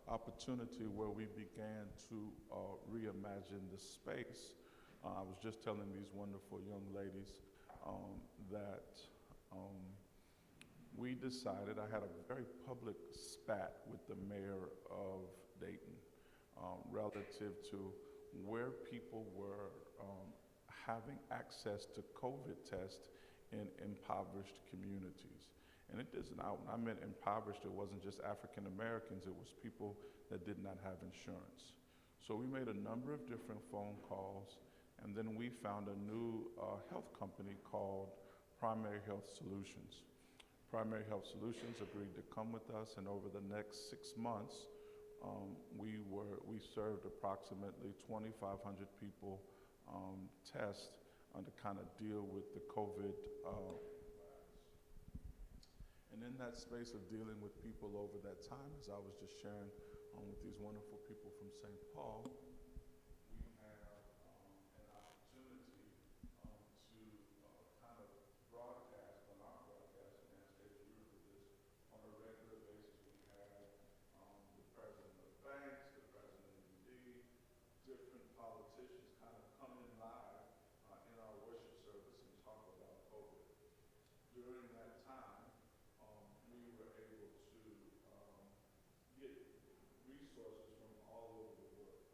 opportunity where we began to reimagine the space. I was just telling these wonderful young ladies that um, we decided, I had a very public spat with the mayor of Dayton relative to where people were having access to COVID tests in impoverished communities. And it doesn't, when I meant impoverished, it wasn't just African Americans, it was people that did not have insurance. So we made a number of different phone calls, and then we found a new health company called Primary Health Solutions. Primary Health Solutions agreed to come with us, and over the next 6 months, we served approximately 2,500 people test to kind of deal with the COVID. And in that space of dealing with people over that time, as I was just sharing with these wonderful people from St. Paul, we have an opportunity to kind of broadcast on our broadcast, and as they do this on a regular basis. We have the president of banks, the president of MD, different politicians kind of come in live in our worship service and talk about COVID. During that time, we were able to get resources from all over the world.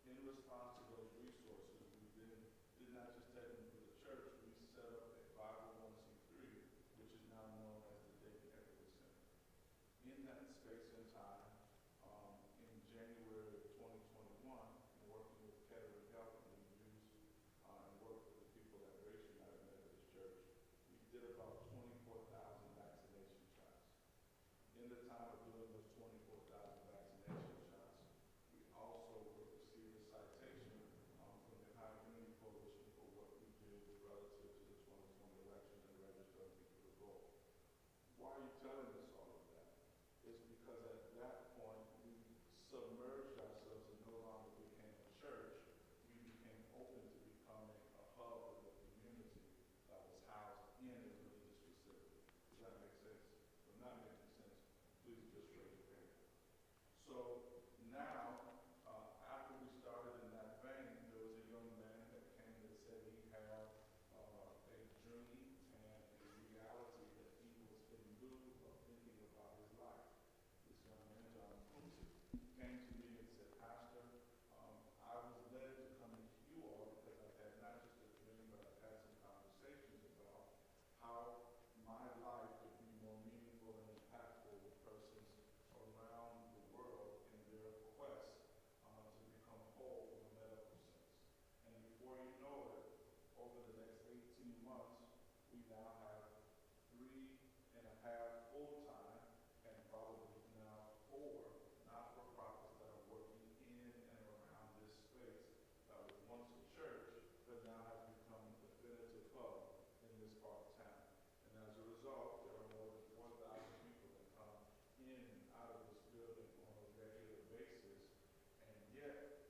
In response to those resources, we then did not just take them to the church, we set up a 501c3, which is now known as the Dayton Equity Center. In that space and time, in January of 2021, working with Kettering Health, and we used and worked with the people at Grace United Methodist Church, we did about 24,000 vaccination shots. In the time of doing those 24,000 vaccination shots, we also received a citation from the High Community Coalition for what we did relative to the 2020 election and registering people to vote. Why are you telling us all of that? It's because at that point, we submerged ourselves and no longer became a church. We became open to becoming a hub of the community that was housed in a religious facility. Does that make sense? If not making sense, please just raise your hand. So now, after we started in that vein, there was a young man that came that said he had a dream and a reality that he was in lieu of thinking about his life. This young man, John Quincy, came to me and said, Pastor, I was led to come to you all because I've had not just a dream, but I've had some conversations about how my life could be more meaningful and impactful with persons around the world in their quest to become whole in a medical sense. And before you know it, over the next 18 months, we now have 3.5 full-time and probably now 4 not-for-profits that are working in and around this space that was once a church, but now has become a definitive hub in this part of town. And as a result, there are more than 4,000 people that come in and out of this building on a regular basis. And yet,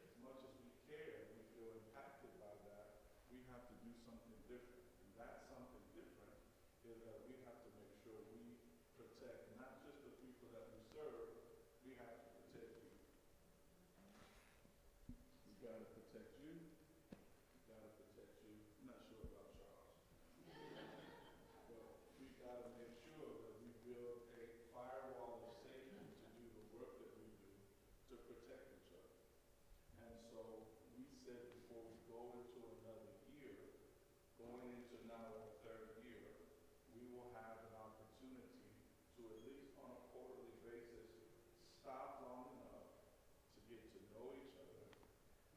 as much as we care, we feel impacted by that, we have to do something different. And that something different is that we have to make sure we protect not just the people that we serve, we have to protect you. We got to protect you. We got to protect you. I'm not sure about Charles. But we got to make sure that we build a firewall of safety to do the work that we do to protect each other. And so we said before we go into another year, going into now our 3rd year, we will have an opportunity to at least on a quarterly basis stop long enough to get to know each other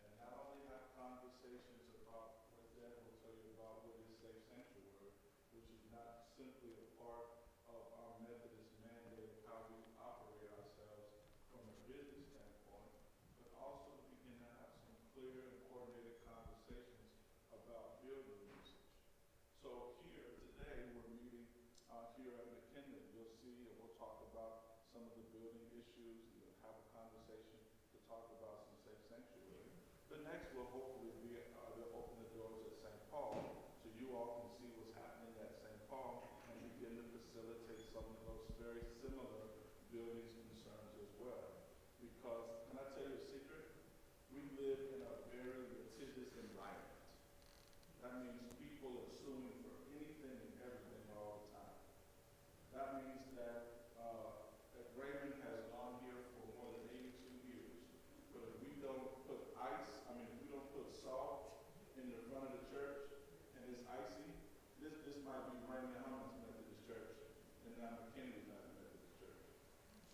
and not only have conversations about what Dan will tell you about what is safe sanctuary, which is not simply a part of our Methodist mandate of how we operate ourselves from a business standpoint, but also to begin to have some clear and coordinated conversations about building usage. So here today we're meeting here at Mckinley. You'll see and we'll talk about some of the building issues and we'll have a conversation to talk about some safe sanctuary. The next will hopefully be they'll open the doors at St. Paul so you all can see what's happening at St. Paul and begin to facilitate some of those very similar buildings concerns as well. and that Mckinley is not a Methodist church.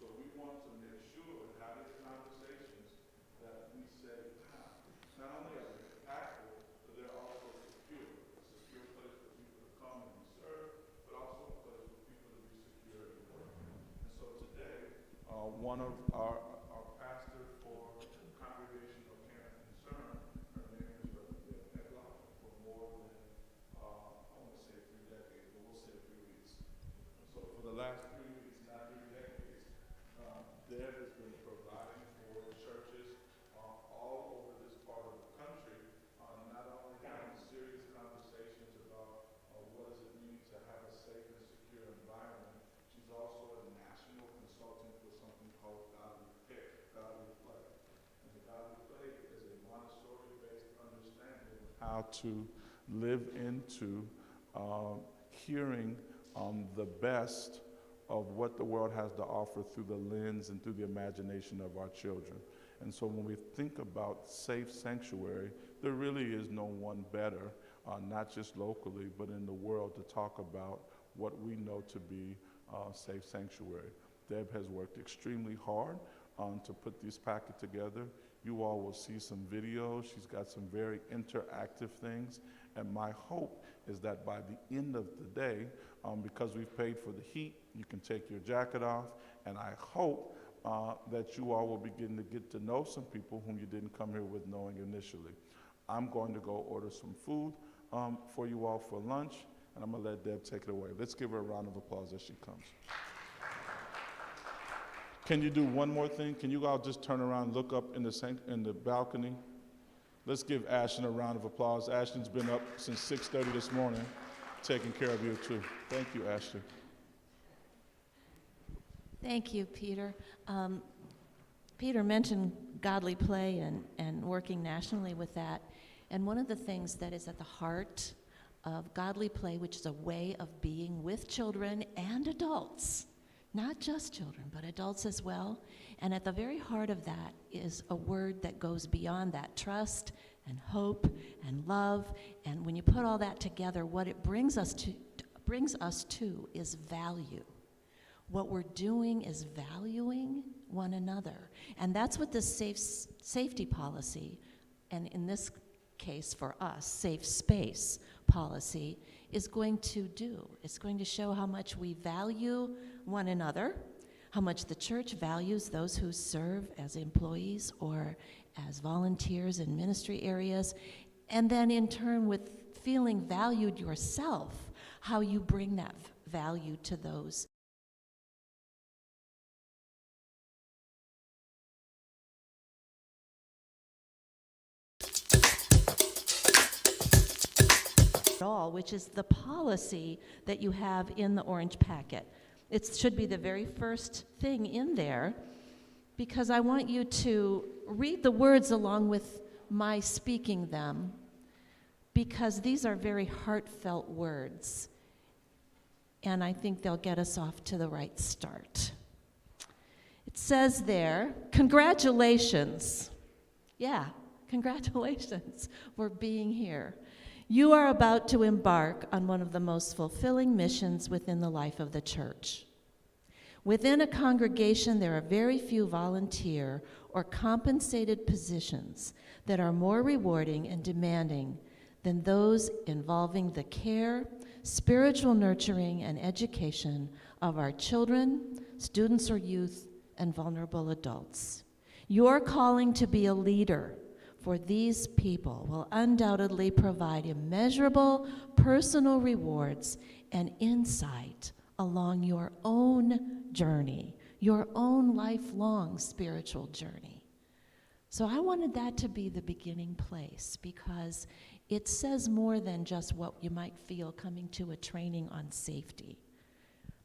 So we want to make sure and have these conversations that we say, not only are they impactful, but they're also secure. A secure place for people to come and serve, but also a place for people to be secure and work. And so today, one of our pastor for Congregation of Care and Concern, her name is Reverend Mckinley, for more than, I want to say 3 decades, but we'll say 3 weeks. So for the last 3 weeks, not 3 decades, Deb has been providing for churches all over this part of the country, not only having serious conversations about what does it mean to have a safe and secure environment, she's also a national consultant for something called Godly Play. And the Godly Play is a Montessori-based understanding of how to live into hearing the best of what the world has to offer through the lens and through the imagination of our children. And so when we think about safe sanctuary, there really is no one better, not just locally, but in the world, to talk about what we know to be safe sanctuary. Deb has worked extremely hard to put this packet together. You all will see some videos. She's got some very interactive things. And my hope is that by the end of the day, because we've paid for the heat, you can take your jacket off. And I hope that you all will begin to get to know some people whom you didn't come here with knowing initially. I'm going to go order some food for you all for lunch, and I'm going to let Deb take it away. Let's give her a round of applause as she comes. Can you do one more thing? Can you all just turn around and look up in the balcony? Let's give Ashton a round of applause. Ashton's been up since 6:30 this morning, taking care of you too. Thank you, Ashton. Thank you, Peter. Peter mentioned Godly Play and working nationally with that. And one of the things that is at the heart of Godly Play, which is a way of being with children and adults, not just children, but adults as well. And at the very heart of that is a word that goes beyond that: trust and hope and love. And when you put all that together, what it brings us to is value. What we're doing is valuing one another. And that's what the safety policy, and in this case for us, safe space policy, is going to do. It's going to show how much we value one another, how much the church values those who serve as employees or as volunteers in ministry areas, and then in turn with feeling valued yourself, how you bring that value to those. All, which is the policy that you have in the orange packet. It should be the very first thing in there, because I want you to read the words along with my speaking them, because these are very heartfelt words, and I think they'll get us off to the right start. It says there, congratulations. Yeah, congratulations for being here. You are about to embark on one of the most fulfilling missions within the life of the church. Within a congregation, there are very few volunteer or compensated positions that are more rewarding and demanding than those involving the care, spiritual nurturing, and education of our children, students or youth, and vulnerable adults. Your calling to be a leader for these people will undoubtedly provide immeasurable personal rewards and insight along your own journey, your own lifelong spiritual journey. So I wanted that to be the beginning place, because it says more than just what you might feel coming to a training on safety.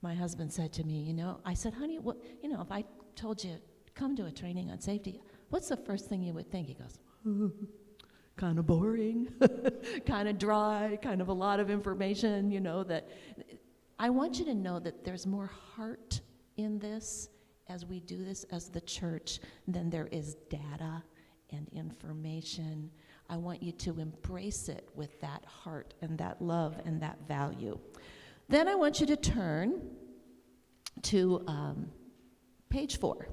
My husband said to me, I said, honey, if I told you, come to a training on safety, what's the first thing you would think? He goes, kind of boring, kind of dry, kind of a lot of information, that I want you to know that there's more heart in this as we do this as the church than there is data and information. I want you to embrace it with that heart and that love and that value. Then I want you to turn page 4.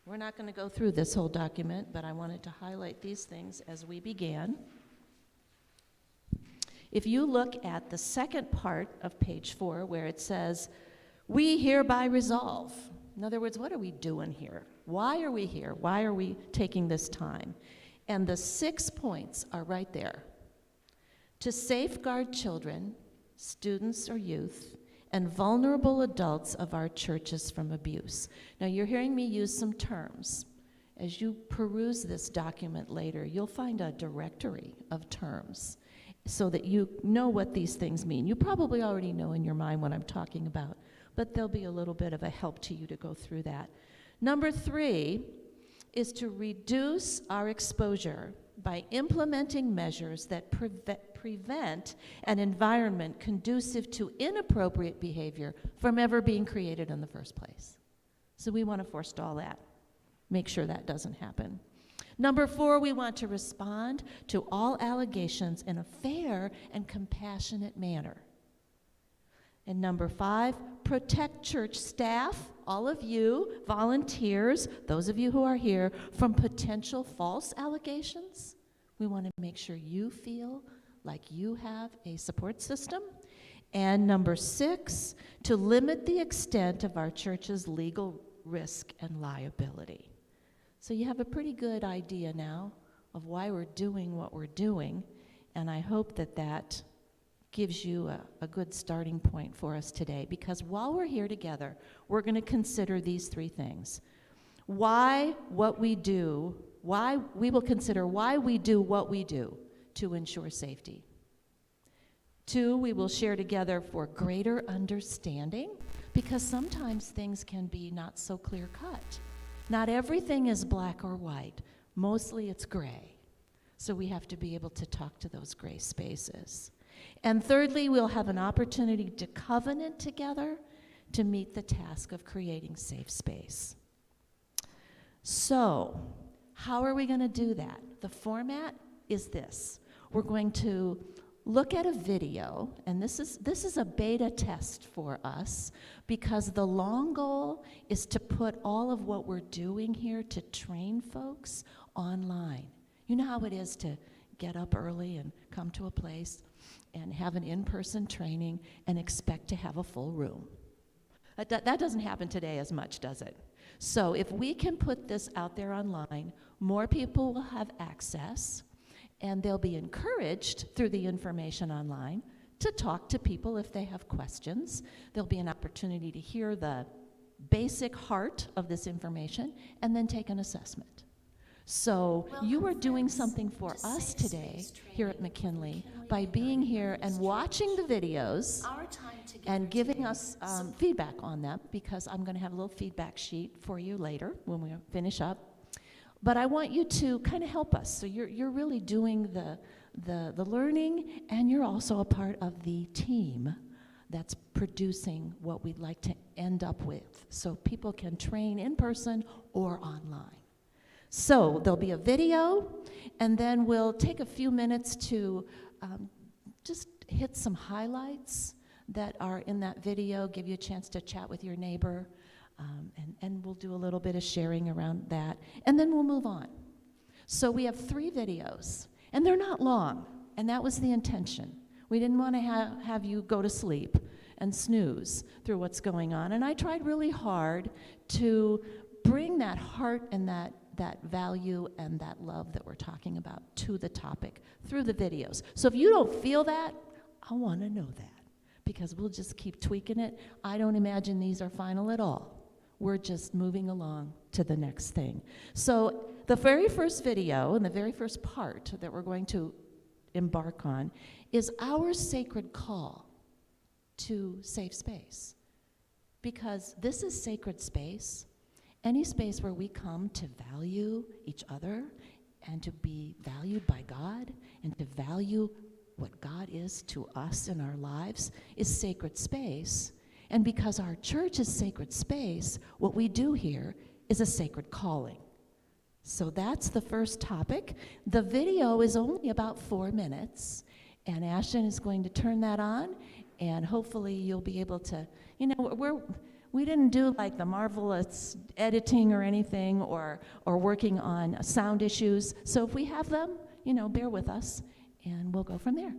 We're not going to go through this whole document, but I wanted to highlight these things as we began. If you look at the second part of page 4, where it says, "We hereby resolve." In other words, what are we doing here? Why are we here? Why are we taking this time? And the 6 points are right there. To safeguard children, students or youth, and vulnerable adults of our churches from abuse. Now, you're hearing me use some terms. As you peruse this document later, you'll find a directory of terms so that you know what these things mean. You probably already know in your mind what I'm talking about, but there'll be a little bit of a help to you to go through that. Number 3 is to reduce our exposure by implementing measures that prevent an environment conducive to inappropriate behavior from ever being created in the first place. So we want to forestall that, make sure that doesn't happen. Number 4, we want to respond to all allegations in a fair and compassionate manner. And number 5, protect church staff, all of you, volunteers, those of you who are here, from potential false allegations. We want to make sure you feel like you have a support system. And number 6, to limit the extent of our church's legal risk and liability. So you have a pretty good idea now of why we're doing what we're doing, and I hope that that gives you a good starting point for us today, because while we're here together, we're going to consider these 3 things. Why what we do, why we will consider why we do what we do to ensure safety. 2, we will share together for greater understanding, because sometimes things can be not so clear-cut. Not everything is black or white. Mostly it's gray. So we have to be able to talk to those gray spaces. And thirdly, we'll have an opportunity to covenant together to meet the task of creating safe space. So, how are we going to do that? The format is this. We're going to look at a video, and this is a beta test for us, because the long goal is to put all of what we're doing here to train folks online. You know how it is to get up early and come to a place and have an in-person training and expect to have a full room. That doesn't happen today as much, does it? So if we can put this out there online, more people will have access, and they'll be encouraged through the information online to talk to people if they have questions. There'll be an opportunity to hear the basic heart of this information and then take an assessment. So you are doing something for us today here at McKinley by being here and watching the videos and giving us feedback on them, because I'm going to have a little feedback sheet for you later when we finish up. But I want you to kind of help us. So you're really doing the learning, and you're also a part of the team that's producing what we'd like to end up with, so people can train in person or online. So there'll be a video, and then we'll take a few minutes to just hit some highlights that are in that video, give you a chance to chat with your neighbor, and we'll do a little bit of sharing around that, and then we'll move on. So we have 3 videos, and they're not long, and that was the intention. We didn't want to have you go to sleep and snooze through what's going on, and I tried really hard to bring that heart and that value and that love that we're talking about to the topic through the videos. So if you don't feel that, I want to know that, because we'll just keep tweaking it. I don't imagine these are final at all. We're just moving along to the next thing. So the very first video and the very first part that we're going to embark on is our sacred call to safe space, because this is sacred space. Any space where we come to value each other and to be valued by God and to value what God is to us in our lives is sacred space. And because our church is sacred space, what we do here is a sacred calling. So that's the first topic. The video is only about 4 minutes, and Ashton is going to turn that on, and hopefully you'll be able to, we didn't do like the marvelous editing or anything, or working on sound issues. So if we have them, bear with us, and we'll go from there.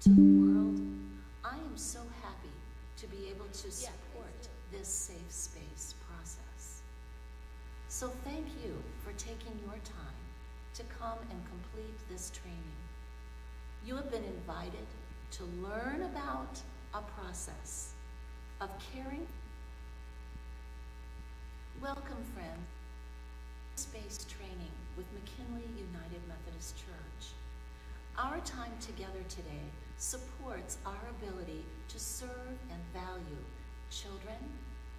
To the world, I am so happy to be able to support this safe space process. So thank you for taking your time to come and complete this training. You have been invited to learn about a process of caring. Welcome, friends, to space training with McKinley United Methodist Church. Our time together today supports our ability to serve and value children,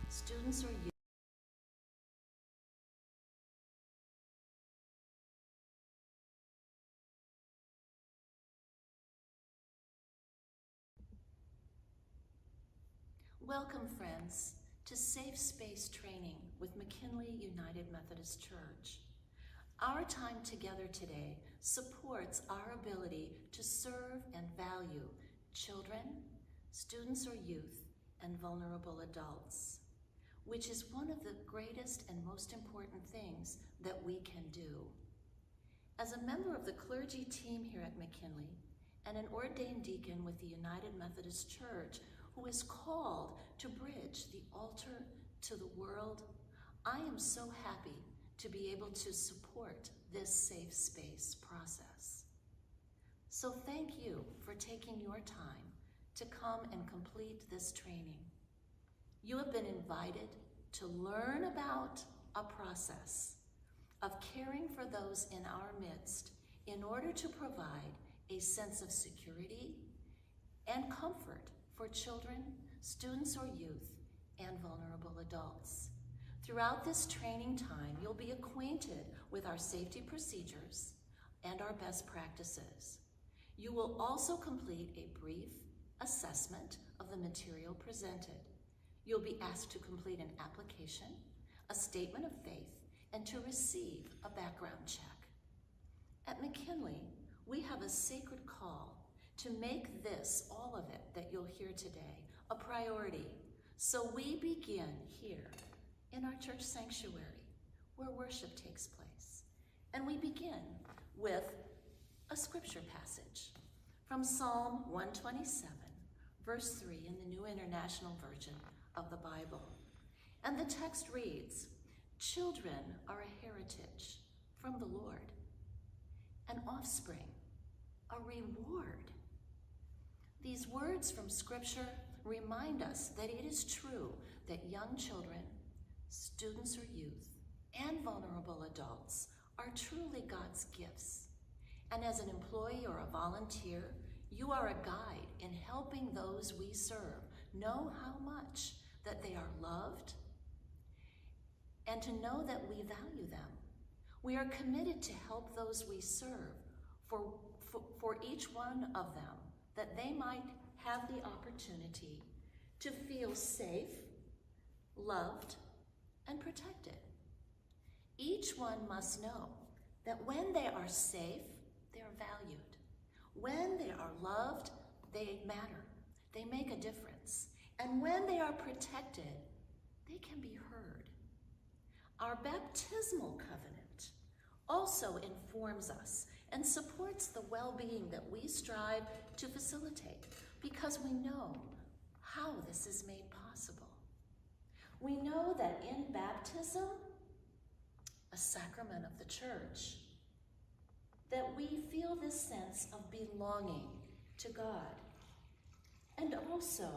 students, or youth. Welcome, friends, to Safe Space Training with McKinley United Methodist Church. Our time together today supports our ability to serve and value children, students or youth, and vulnerable adults, which is one of the greatest and most important things that we can do. As a member of the clergy team here at McKinley and an ordained deacon with the United Methodist Church who is called to bridge the altar to the world, I am so happy to be able to support this safe space process. So thank you for taking your time to come and complete this training. You have been invited to learn about a process of caring for those in our midst in order to provide a sense of security and comfort for children, students or youth, and vulnerable adults. Throughout this training time, you'll be acquainted with our safety procedures and our best practices. You will also complete a brief assessment of the material presented. You'll be asked to complete an application, a statement of faith, and to receive a background check. At McKinley, we have a sacred call to make this, all of it that you'll hear today, a priority. So we begin here in our church sanctuary where worship takes place. And we begin with a scripture passage from Psalm 127, verse 3 in the New International Version of the Bible. And the text reads, "Children are a heritage from the Lord, an offspring, a reward." These words from Scripture remind us that it is true that young children, students or youth, and vulnerable adults are truly God's gifts. And as an employee or a volunteer, you are a guide in helping those we serve know how much that they are loved and to know that we value them. We are committed to help those we serve for each one of them, that they might have the opportunity to feel safe, loved, and protected. Each one must know that when they are safe, they are valued. When they are loved, they matter. They make a difference. And when they are protected, they can be heard. Our baptismal covenant also informs us and supports the well-being that we strive to facilitate because we know how this is made possible. We know that in baptism, a sacrament of the church, that we feel this sense of belonging to God, and also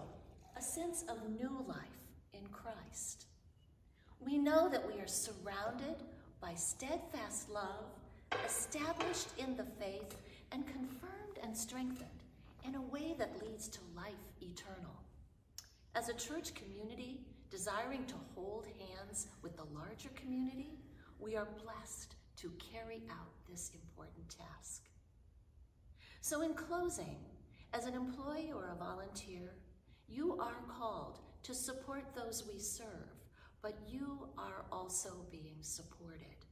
a sense of new life in Christ. We know that we are surrounded by steadfast love, established in the faith, and confirmed and strengthened in a way that leads to life eternal. As a church community desiring to hold hands with the larger community, we are blessed to carry out this important task. So in closing, as an employee or a volunteer, you are called to support those we serve, but you are also being supported.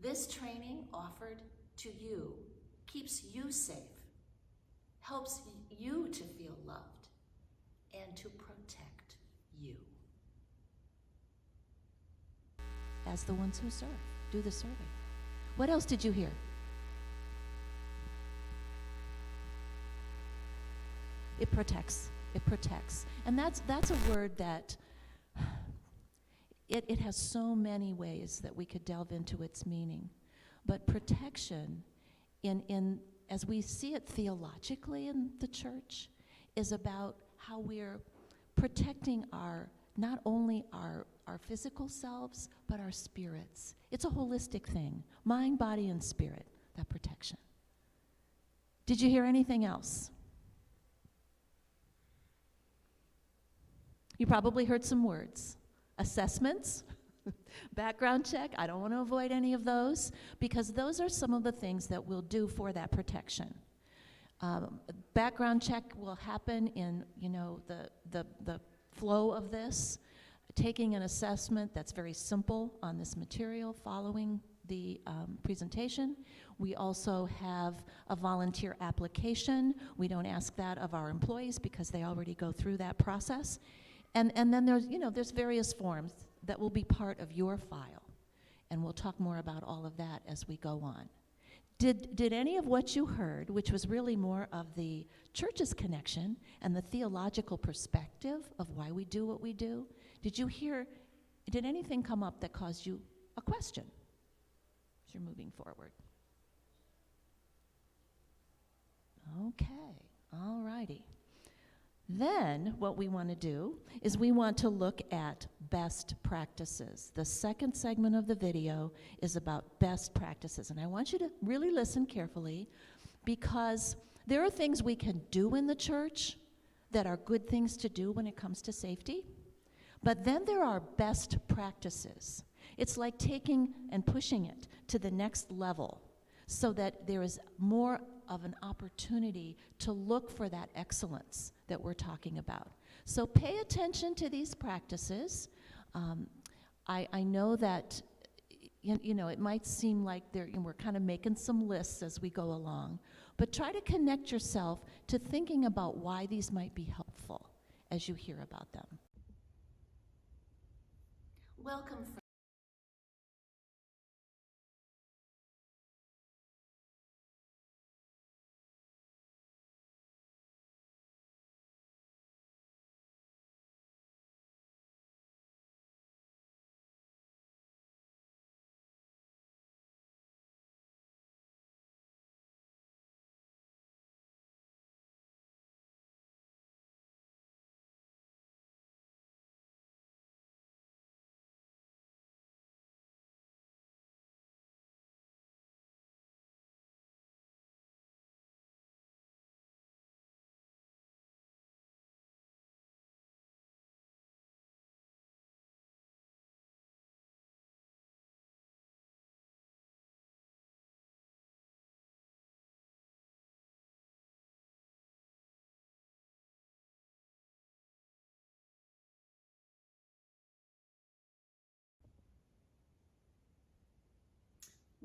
This training offered to you keeps you safe, helps you to feel loved, and to protect you. As the ones who serve, do the serving. What else did you hear? It protects. It protects. And that's a word that it has so many ways that we could delve into its meaning. But protection, in as we see it theologically in the church, is about how we're protecting not only our physical selves, but our spirits. It's a holistic thing. Mind, body, and spirit, that protection. Did you hear anything else? You probably heard some words. Assessments, background check. I don't want to avoid any of those, because those are some of the things that we'll do for that protection. Background check will happen in, the flow of this, taking an assessment that's very simple on this material following the presentation. We also have a volunteer application. We don't ask that of our employees because they already go through that process. And then there's various forms that will be part of your file. And we'll talk more about all of that as we go on. Did any of what you heard, which was really more of the church's connection and the theological perspective of why we do what we do, did anything come up that caused you a question as you're moving forward? Okay, all righty. Then what we want to do is we want to look at best practices. The second segment of the video is about best practices. And I want you to really listen carefully, because there are things we can do in the church that are good things to do when it comes to safety. But then there are best practices. It's like taking and pushing it to the next level so that there is more of an opportunity to look for that excellence that we're talking about. So pay attention to these practices. I know that it might seem like we're kind of making some lists as we go along, but try to connect yourself to thinking about why these might be helpful as you hear about them. Welcome, friends.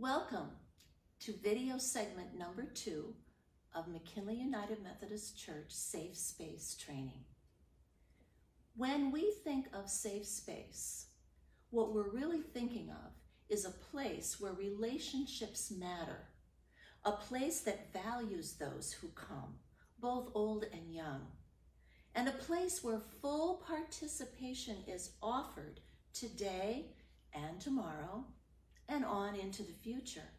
Welcome to video segment number 2 of McKinley United Methodist Church Safe Space Training. When we think of safe space, what we're really thinking of is a place where relationships matter, a place that values those who come, both old and young, and a place where full participation is offered today and tomorrow and on into the future.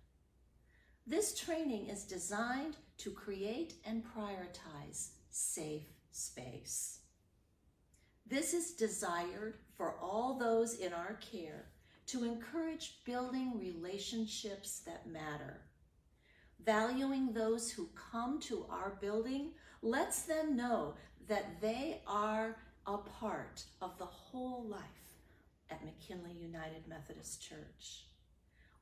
This training is designed to create and prioritize safe space. This is desired for all those in our care to encourage building relationships that matter. Valuing those who come to our building lets them know that they are a part of the whole life at McKinley United Methodist Church.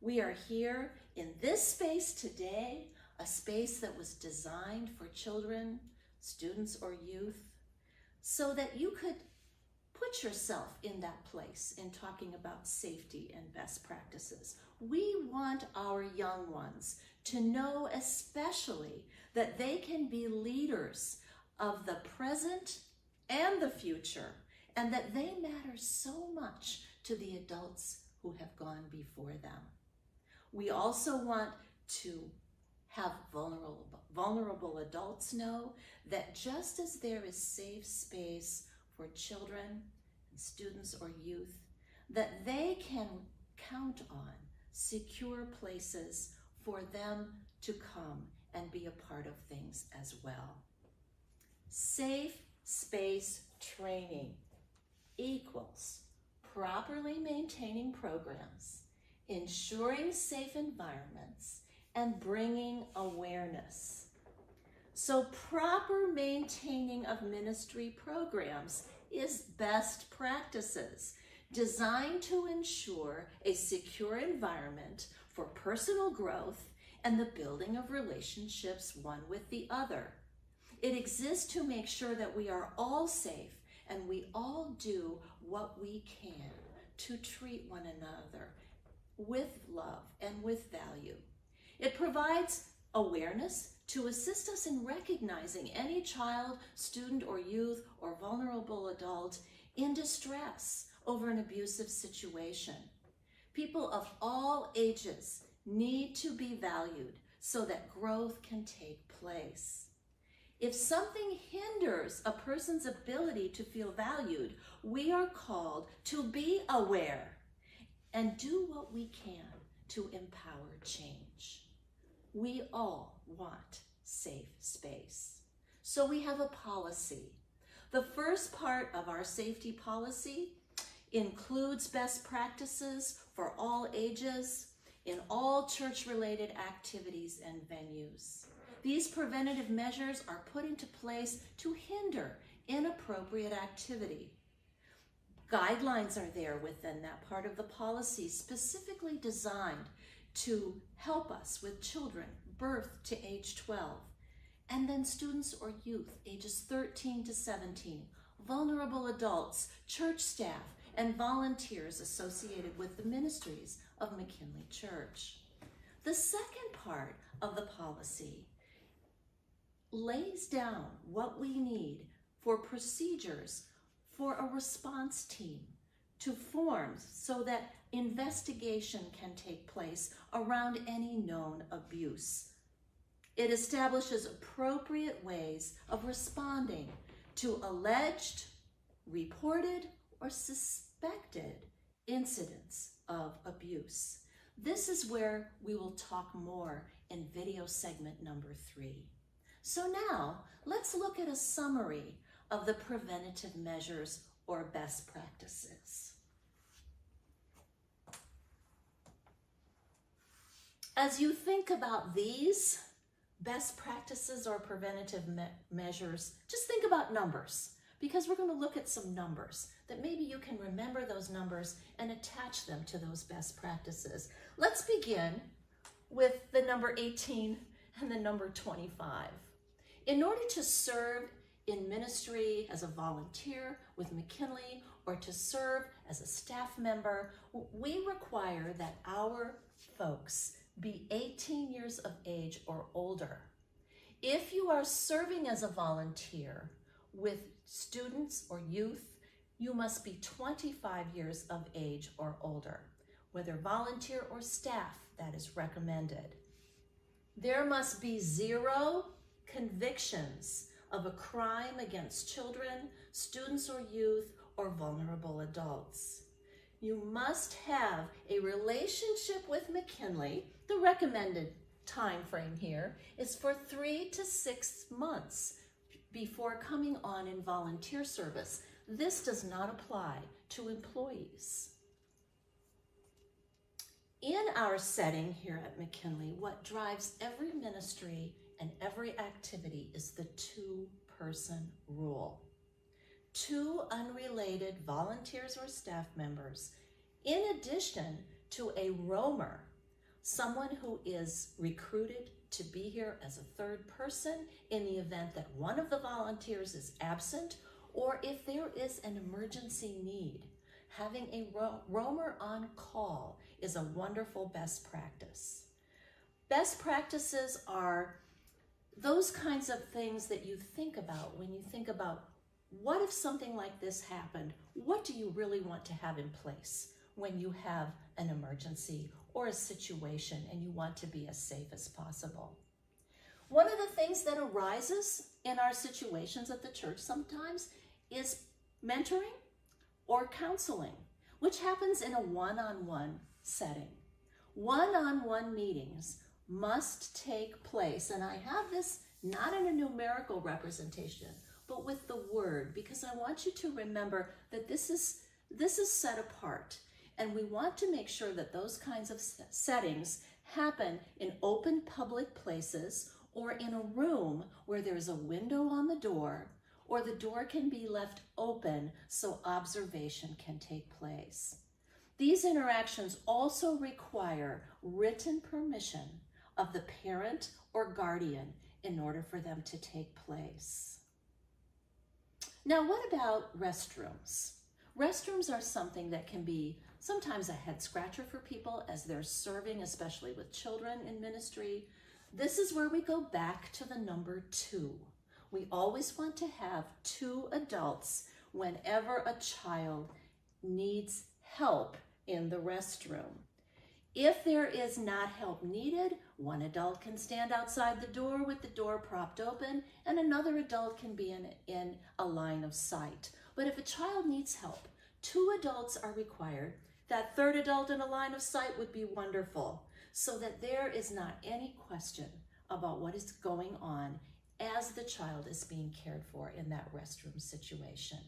We are here in this space today, a space that was designed for children, students, or youth, so that you could put yourself in that place in talking about safety and best practices. We want our young ones to know especially that they can be leaders of the present and the future, and that they matter so much to the adults who have gone before them. We also want to have vulnerable adults know that just as there is safe space for children and students or youth, that they can count on secure places for them to come and be a part of things as well. Safe space training equals properly maintaining programs, ensuring safe environments, and bringing awareness. So proper maintaining of ministry programs is best practices designed to ensure a secure environment for personal growth and the building of relationships one with the other. It exists to make sure that we are all safe and we all do what we can to treat one another with love and with value. It provides awareness to assist us in recognizing any child, student, or youth, or vulnerable adult in distress over an abusive situation. People of all ages need to be valued so that growth can take place. If something hinders a person's ability to feel valued, we are called to be aware and do what we can to empower change. We all want safe space. So we have a policy. The first part of our safety policy includes best practices for all ages in all church-related activities and venues. These preventative measures are put into place to hinder inappropriate activity. Guidelines are there within that part of the policy specifically designed to help us with children birth to age 12, and then students or youth ages 13 to 17, vulnerable adults, church staff, and volunteers associated with the ministries of McKinley Church. The second part of the policy lays down what we need for procedures for a response team to form so that investigation can take place around any known abuse. It establishes appropriate ways of responding to alleged, reported, or suspected incidents of abuse. This is where we will talk more in video segment number 3. So now, let's look at a summary of the preventative measures or best practices. As you think about these best practices or preventative measures, just think about numbers, because we're going to look at some numbers that maybe you can remember those numbers and attach them to those best practices. Let's begin with the number 18 and the number 25. In order to serve in ministry as a volunteer with McKinley or to serve as a staff member, we require that our folks be 18 years of age or older. If you are serving as a volunteer with students or youth, you must be 25 years of age or older. Whether volunteer or staff, that is recommended. There must be 0 convictions of a crime against children, students or youth, or vulnerable adults. You must have a relationship with McKinley. The recommended time frame here is for 3 to 6 months before coming on in volunteer service. This does not apply to employees. In our setting here at McKinley, what drives every ministry and every activity is the two-person rule. Two unrelated volunteers or staff members, in addition to a roamer, someone who is recruited to be here as a third person in the event that one of the volunteers is absent, or if there is an emergency need. Having a roamer on call is a wonderful best practice. Best practices are those kinds of things that you think about when you think about, what if something like this happened? What do you really want to have in place when you have an emergency or a situation and you want to be as safe as possible? One of the things that arises in our situations at the church sometimes is mentoring or counseling, which happens in a one-on-one setting. One-on-one meetings must take place, and I have this not in a numerical representation, but with the word, because I want you to remember that this is set apart, and we want to make sure that those kinds of settings happen in open public places or in a room where there's a window on the door, or the door can be left open so observation can take place. These interactions also require written permission of the parent or guardian in order for them to take place. Now, what about restrooms? Restrooms are something that can be sometimes a head scratcher for people as they're serving, especially with children in ministry. This is where we go back to the number 2. We always want to have 2 adults whenever a child needs help in the restroom. If there is not help needed, one adult can stand outside the door with the door propped open, and another adult can be in a line of sight. But if a child needs help, 2 adults are required. That third adult in a line of sight would be wonderful, so that there is not any question about what is going on as the child is being cared for in that restroom situation.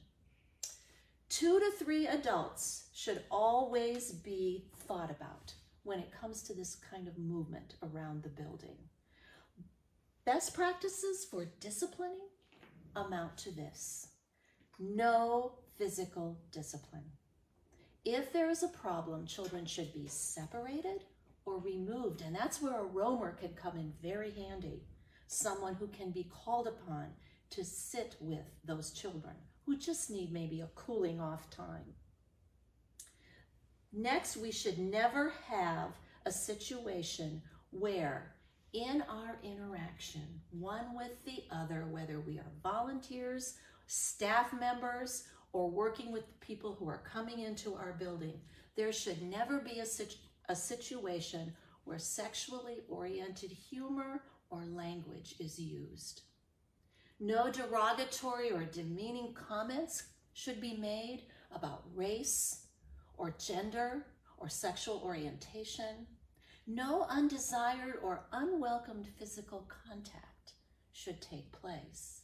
2 to 3 adults should always be thought about when it comes to this kind of movement around the building. Best practices for disciplining amount to this: no physical discipline. If there is a problem, children should be separated or removed, and that's where a roamer can come in very handy. Someone who can be called upon to sit with those children who just need maybe a cooling off time. Next, we should never have a situation where in our interaction, one with the other, whether we are volunteers, staff members, or working with people who are coming into our building, there should never be a situation where sexually oriented humor or language is used. No derogatory or demeaning comments should be made about race or gender or sexual orientation. No undesired or unwelcomed physical contact should take place.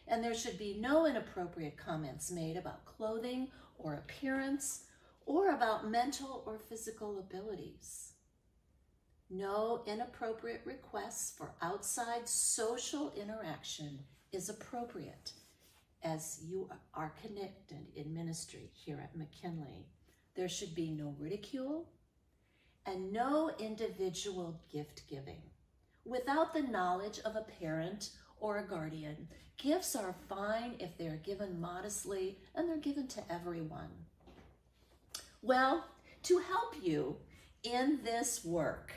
And there should be no inappropriate comments made about clothing or appearance or about mental or physical abilities. No inappropriate requests for outside social interaction is appropriate as you are connected in ministry here at McKinley. There should be no ridicule and no individual gift giving. Without the knowledge of a parent or a guardian, gifts are fine if they're given modestly and they're given to everyone. Well, to help you in this work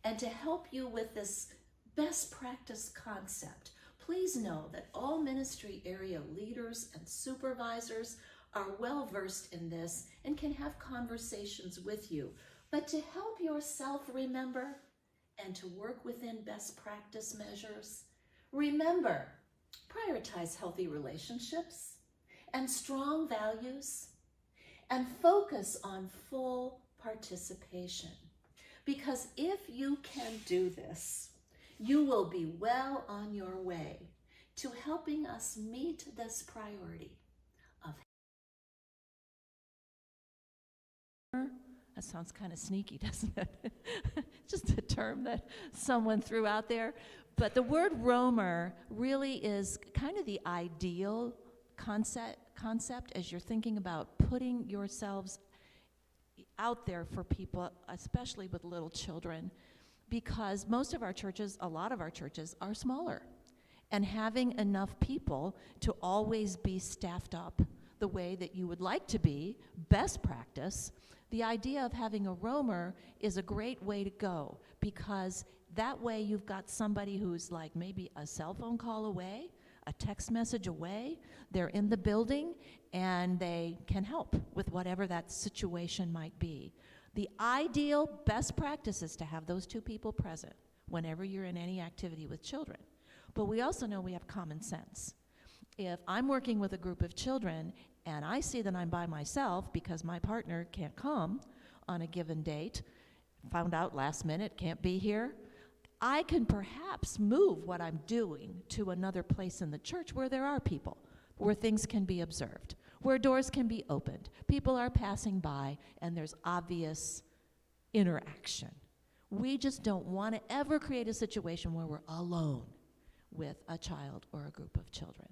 and to help you with this best practice concept, please know that all ministry area leaders and supervisors are well versed in this and can have conversations with you. But to help yourself remember and to work within best practice measures, remember, prioritize healthy relationships and strong values, and focus on full participation. Because if you can do this, you will be well on your way to helping us meet this priority That sounds kind of sneaky, doesn't it? Just a term that someone threw out there. But the word roamer really is kind of the ideal concept as you're thinking about putting yourselves out there for people, especially with little children, because most of our churches, a lot of our churches, are smaller. And having enough people to always be staffed up the way that you would like to be, best practice, the idea of having a roamer is a great way to go, because that way you've got somebody who's like maybe a cell phone call away, a text message away, they're in the building, and they can help with whatever that situation might be. The ideal best practice is to have those two people present whenever you're in any activity with children. But we also know we have common sense. If I'm working with a group of children and I see that I'm by myself because my partner can't come on a given date, found out last minute, can't be here, I can perhaps move what I'm doing to another place in the church where there are people, where things can be observed, where doors can be opened, people are passing by, and there's obvious interaction. We just don't want to ever create a situation where we're alone with a child or a group of children.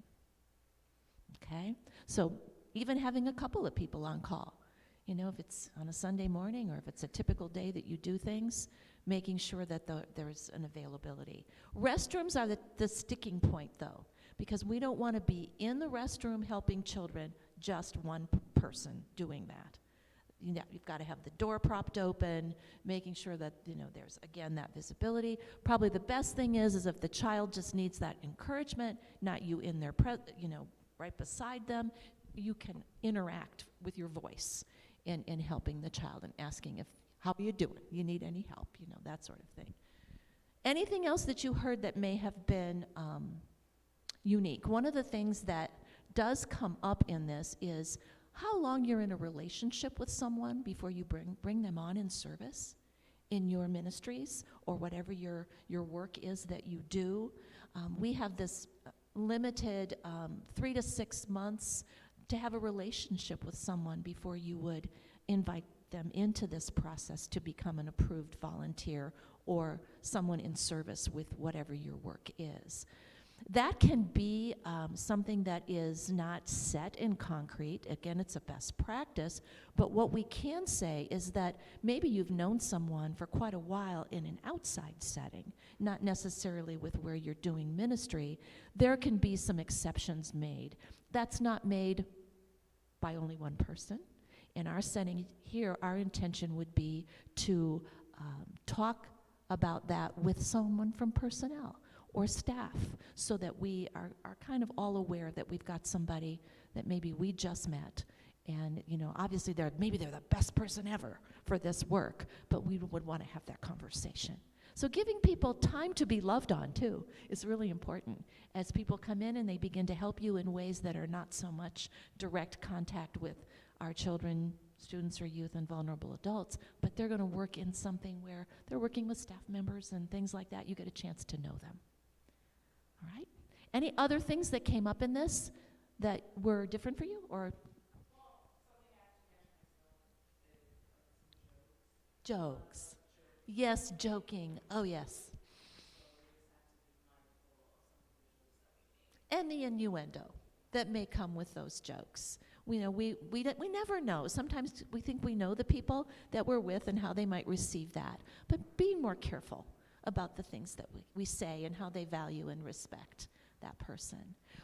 Okay? So even having a couple of people on call, you know, if it's on a Sunday morning or if it's a typical day that you do things, making sure that there's an availability. Restrooms are the sticking point, though, because we don't want to be in the restroom helping children, just one person doing that. You know, you've got to have the door propped open, making sure that, you know, there's, again, that visibility. Probably the best thing is if the child just needs that encouragement, not you in their, right beside them, you can interact with your voice in helping the child and asking how are you doing? You need any help? You know, that sort of thing. Anything else that you heard that may have been unique? One of the things that does come up in this is how long you're in a relationship with someone before you bring them on in service in your ministries or whatever your work is that you do. We have this limited 3 to 6 months to have a relationship with someone before you would invite them into this process to become an approved volunteer or someone in service with whatever your work is. That can be something that is not set in concrete. Again, it's a best practice, but what we can say is that maybe you've known someone for quite a while in an outside setting, not necessarily with where you're doing ministry. There can be some exceptions made. That's not made by only one person. In our setting here, our intention would be to talk about that with someone from personnel or staff, so that we are kind of all aware that we've got somebody that maybe we just met, and obviously maybe they're the best person ever for this work, but we would want to have that conversation. So giving people time to be loved on too is really important as people come in and they begin to help you in ways that are not so much direct contact with our children, students or youth and vulnerable adults, but they're going to work in something where they're working with staff members and things like that. You get a chance to know them. All right? Any other things that came up in this that were different for you? Or jokes. Yes, joking. Oh, yes. And the innuendo that may come with those jokes. We never know. Sometimes we think we know the people that we're with and how they might receive that. But being more careful about the things that we say and how they value and respect that person.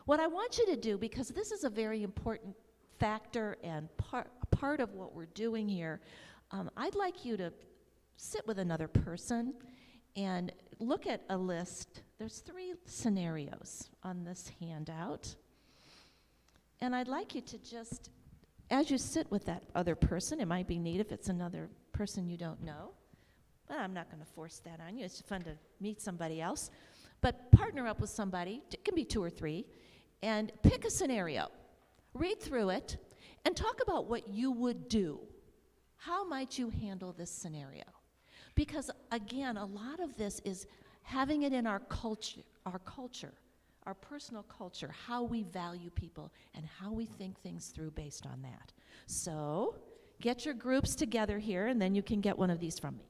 What I want you to do, because this is a very important factor and part of what we're doing here, I'd like you to sit with another person and look at a list. There's 3 scenarios on this handout. And I'd like you to just, as you sit with that other person, it might be neat if it's another person you don't know, but I'm not going to force that on you. It's fun to meet somebody else. But partner up with somebody, it can be 2 or 3, and pick a scenario. Read through it and talk about what you would do. How might you handle this scenario? Because, again, a lot of this is having it in our culture, our personal culture, how we value people and how we think things through based on that. So get your groups together here, and then you can get one of these from me.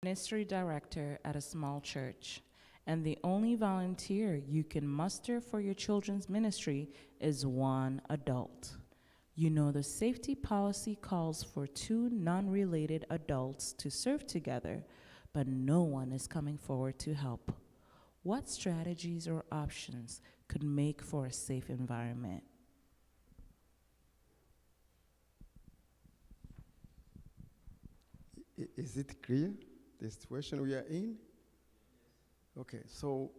Ministry director at a small church, and the only volunteer you can muster for your children's ministry is one adult. You know the safety policy calls for 2 non-related adults to serve together, but no one is coming forward to help. What strategies or options could make for a safe environment? Is it clear, the situation we are in? Okay, so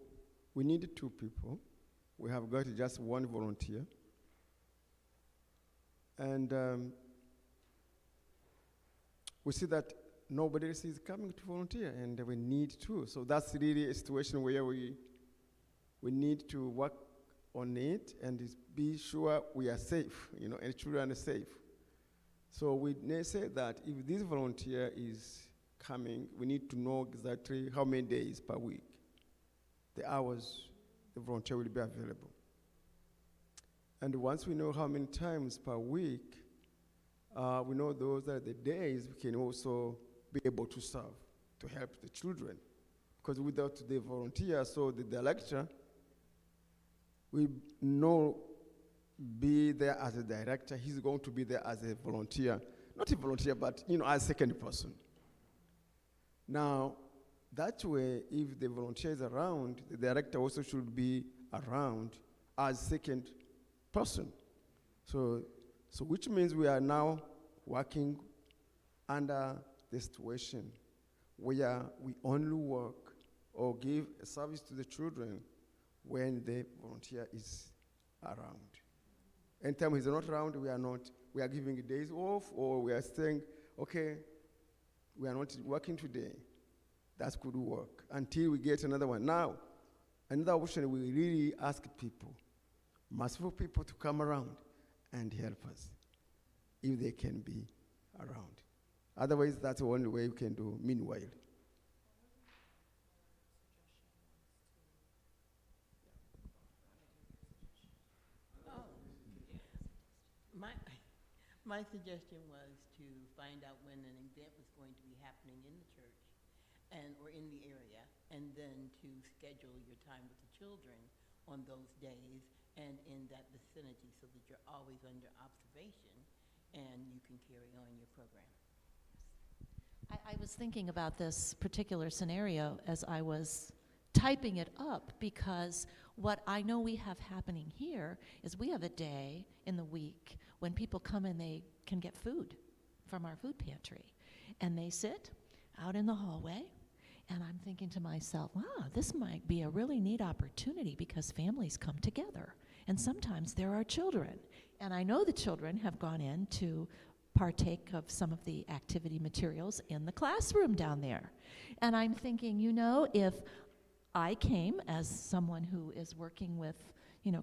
we need 2 people. We have got just 1 volunteer. And we see that nobody else is coming to volunteer, and we need to. So that's really a situation where we need to work on it and be sure we are safe, and children are safe. So we say that if this volunteer is coming, we need to know exactly how many days per week, the hours the volunteer will be available. And once we know how many times per week, we know those are the days we can also be able to serve, to help the children. Because without the volunteer, so the director will not be there as a director. He's going to be there as a volunteer. Not a volunteer, but as a second person. Now, that way, if the volunteer is around, the director also should be around as second person. So which means we are now working under the situation where we only work or give a service to the children when the volunteer is around. Anytime he's not around, we are giving days off, or we are saying, okay, we are not working today. That could work until we get another one. Now, another option, we really ask people, merciful people, to come around and help us if they can be around. Otherwise, that's the only way we can do meanwhile. My suggestion was to find out when an event was going to be happening in the church or in the area, and then to schedule your time with the children on those days and in that vicinity so that you're always under observation and you can carry on your program. I was thinking about this particular scenario as I was typing it up, because what I know we have happening here is we have a day in the week when people come and they can get food from our food pantry. And they sit out in the hallway, and I'm thinking to myself, wow, this might be a really neat opportunity because families come together. And sometimes there are children. And I know the children have gone in to partake of some of the activity materials in the classroom down there. And I'm thinking, if I came as someone who is working with,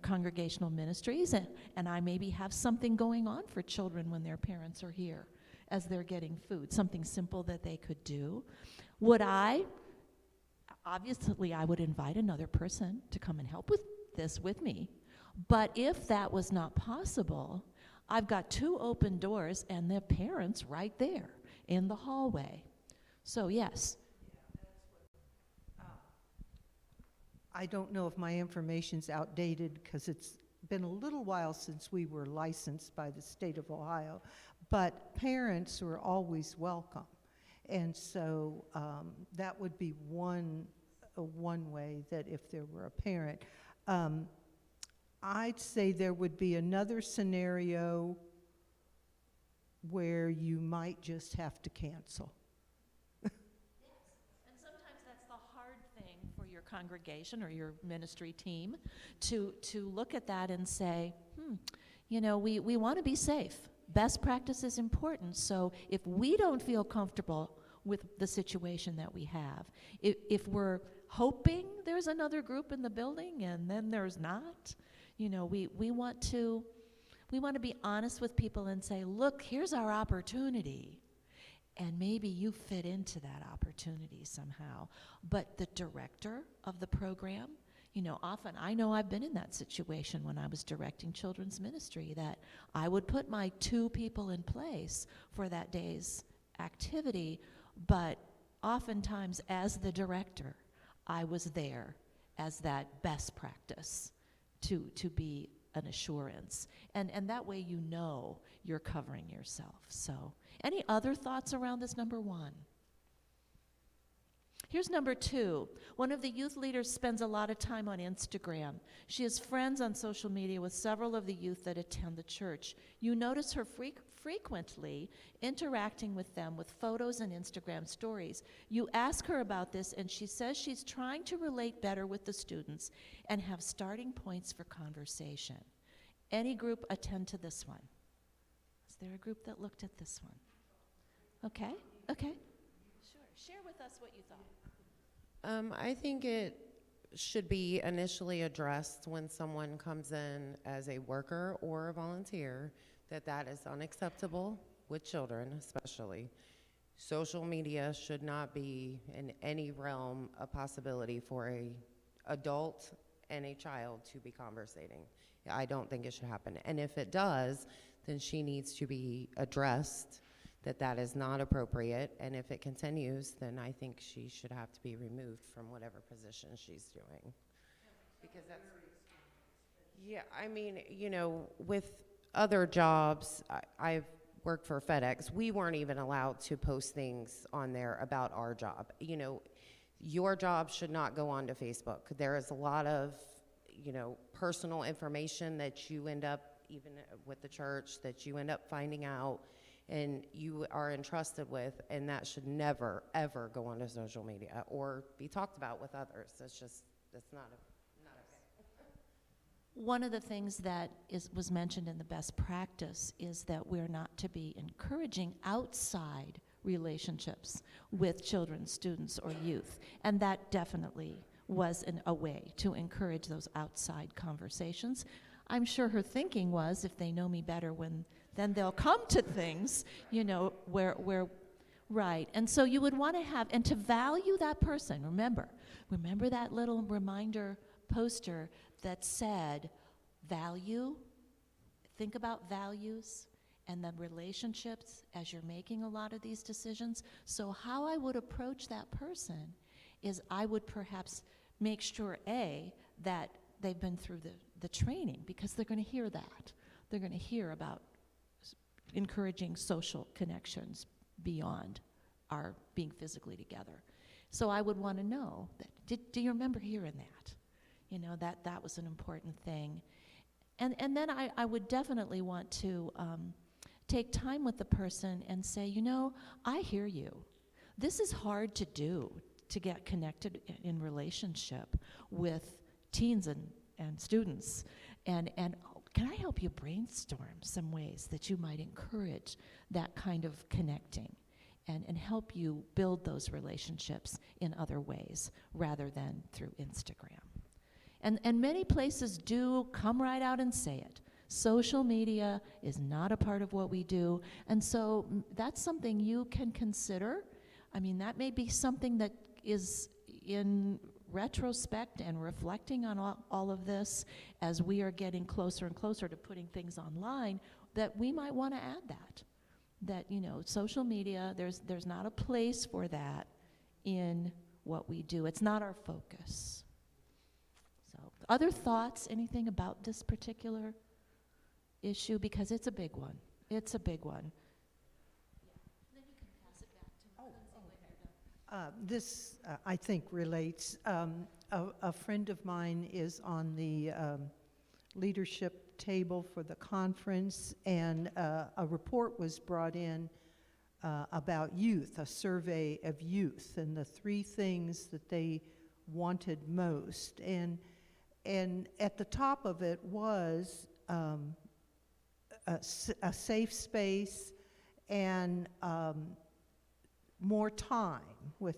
congregational ministries, and I maybe have something going on for children when their parents are here as they're getting food, something simple that they could do. Obviously I would invite another person to come and help with this with me. But if that was not possible, I've got 2 open doors and their parents right there in the hallway. So yes. I don't know if my information's outdated because it's been a little while since we were licensed by the state of Ohio, but parents are always welcome. And so that would be one way that if there were a parent. I'd say there would be another scenario where you might just have to cancel. Congregation or your ministry team to look at that and say, we want to be safe. Best practice is important. So if we don't feel comfortable with the situation that we have, if we're hoping there's another group in the building and then there's not, we want to be honest with people and say, look, here's our opportunity. And maybe you fit into that opportunity somehow. But the director of the program, often I know I've been in that situation when I was directing children's ministry, that I would put my 2 people in place for that day's activity, but oftentimes as the director, I was there as that best practice to be an assurance. And that way you know you're covering yourself. So, any other thoughts around this number one? Here's number two. One of the youth leaders spends a lot of time on Instagram. She has friends on social media with several of the youth that attend the church. You notice her frequently interacting with them with photos and Instagram stories. You ask her about this, and she says she's trying to relate better with the students and have starting points for conversation. Any group attend to this one? Is there a group that looked at this one? Okay, okay. Sure, share with us what you thought. I think it should be initially addressed when someone comes in as a worker or a volunteer, that is unacceptable with children especially. Social media should not be in any realm a possibility for a adult and a child to be conversating. I don't think it should happen. And if it does, then she needs to be addressed that is not appropriate, and if it continues, then I think she should have to be removed from whatever position she's doing. Because that's, yeah, I mean, you know, with other jobs, I've worked for FedEx, we weren't even allowed to post things on there about our job. You know, your job should not go onto Facebook. There is a lot of, you know, personal information that you end up, even with the church, that you end up finding out and you are entrusted with, and that should never, ever go onto social media or be talked about with others. It's not okay. One of the things that was mentioned in the best practice is that we're not to be encouraging outside relationships with children, students, or youth. And that definitely was a way to encourage those outside conversations. I'm sure her thinking was, if they know me better, then they'll come to things, you know, where right. And so you would want to have, and to value that person, remember that little reminder poster that said, value, think about values and the relationships as you're making a lot of these decisions. So how I would approach that person is I would perhaps make sure, that they've been through the training, because they're going to hear that. They're going to hear about encouraging social connections beyond our being physically together. So I would want to know that, do you remember hearing that? You know, that was an important thing. And then I would definitely want to take time with the person and say, you know, I hear you. This is hard to do, to get connected in relationship with teens and students. And can I help you brainstorm some ways that you might encourage that kind of connecting and help you build those relationships in other ways rather than through Instagram? And many places do come right out and say it. Social media is not a part of what we do, and so that's something you can consider. I mean, that may be something that is in retrospect and reflecting on all of this as we are getting closer and closer to putting things online, that we might want to add that, you know, social media, there's not a place for that in what we do. It's not our focus. So, other thoughts, anything about this particular issue? Because it's a big one. It's a big one. Then you can pass it back to Lindsay when you're done. This, I think, relates. A friend of mine is on the leadership table for the conference, and a report was brought in about youth, a survey of youth, and the 3 things that they wanted most. And at the top of it was a safe space and more time with,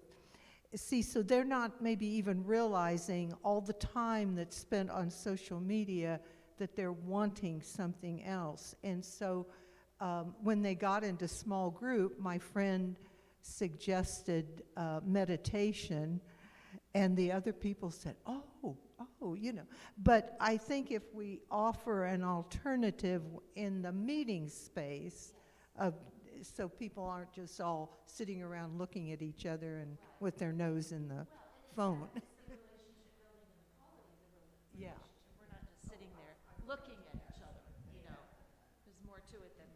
so they're not maybe even realizing all the time that's spent on social media that they're wanting something else. And so when they got into small group, my friend suggested meditation, and the other people said, oh, you know. But I think if we offer an alternative in the meeting space of so people aren't just all sitting around looking at each other and with their nose in the phone. Yeah. We're not just sitting there looking at each other, you know. There's more to it than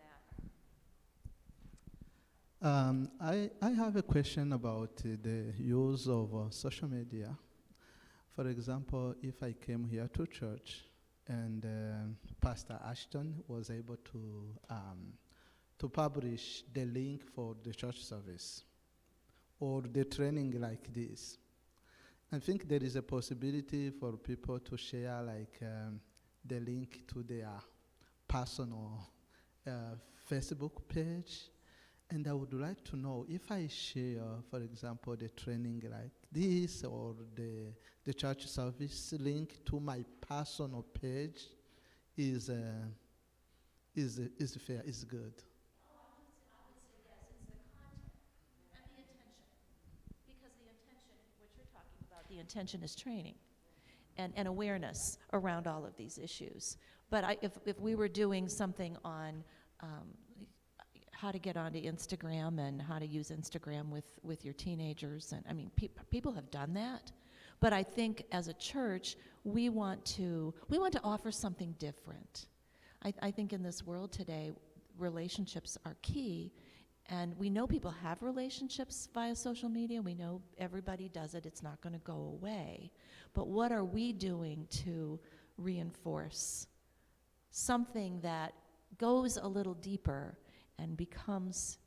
that. I have a question about the use of social media. For example, if I came here to church and Pastor Ashton was able to publish the link for the church service or the training like this, I think there is a possibility for people to share like the link to their personal Facebook page. And I would like to know if I share, for example, the training like this or the church service link to my personal page is fair, is good. I would say yes, it's the content and the intention. Because the intention, what you're talking about, the intention is training and awareness around all of these issues. But if we were doing something on how to get onto Instagram and how to use Instagram with your teenagers, and I mean, people have done that. But I think as a church, we want to offer something different. I think in this world today, relationships are key, and we know people have relationships via social media. We know everybody does it. It's not going to go away. But what are we doing to reinforce something that goes a little deeper and becomes,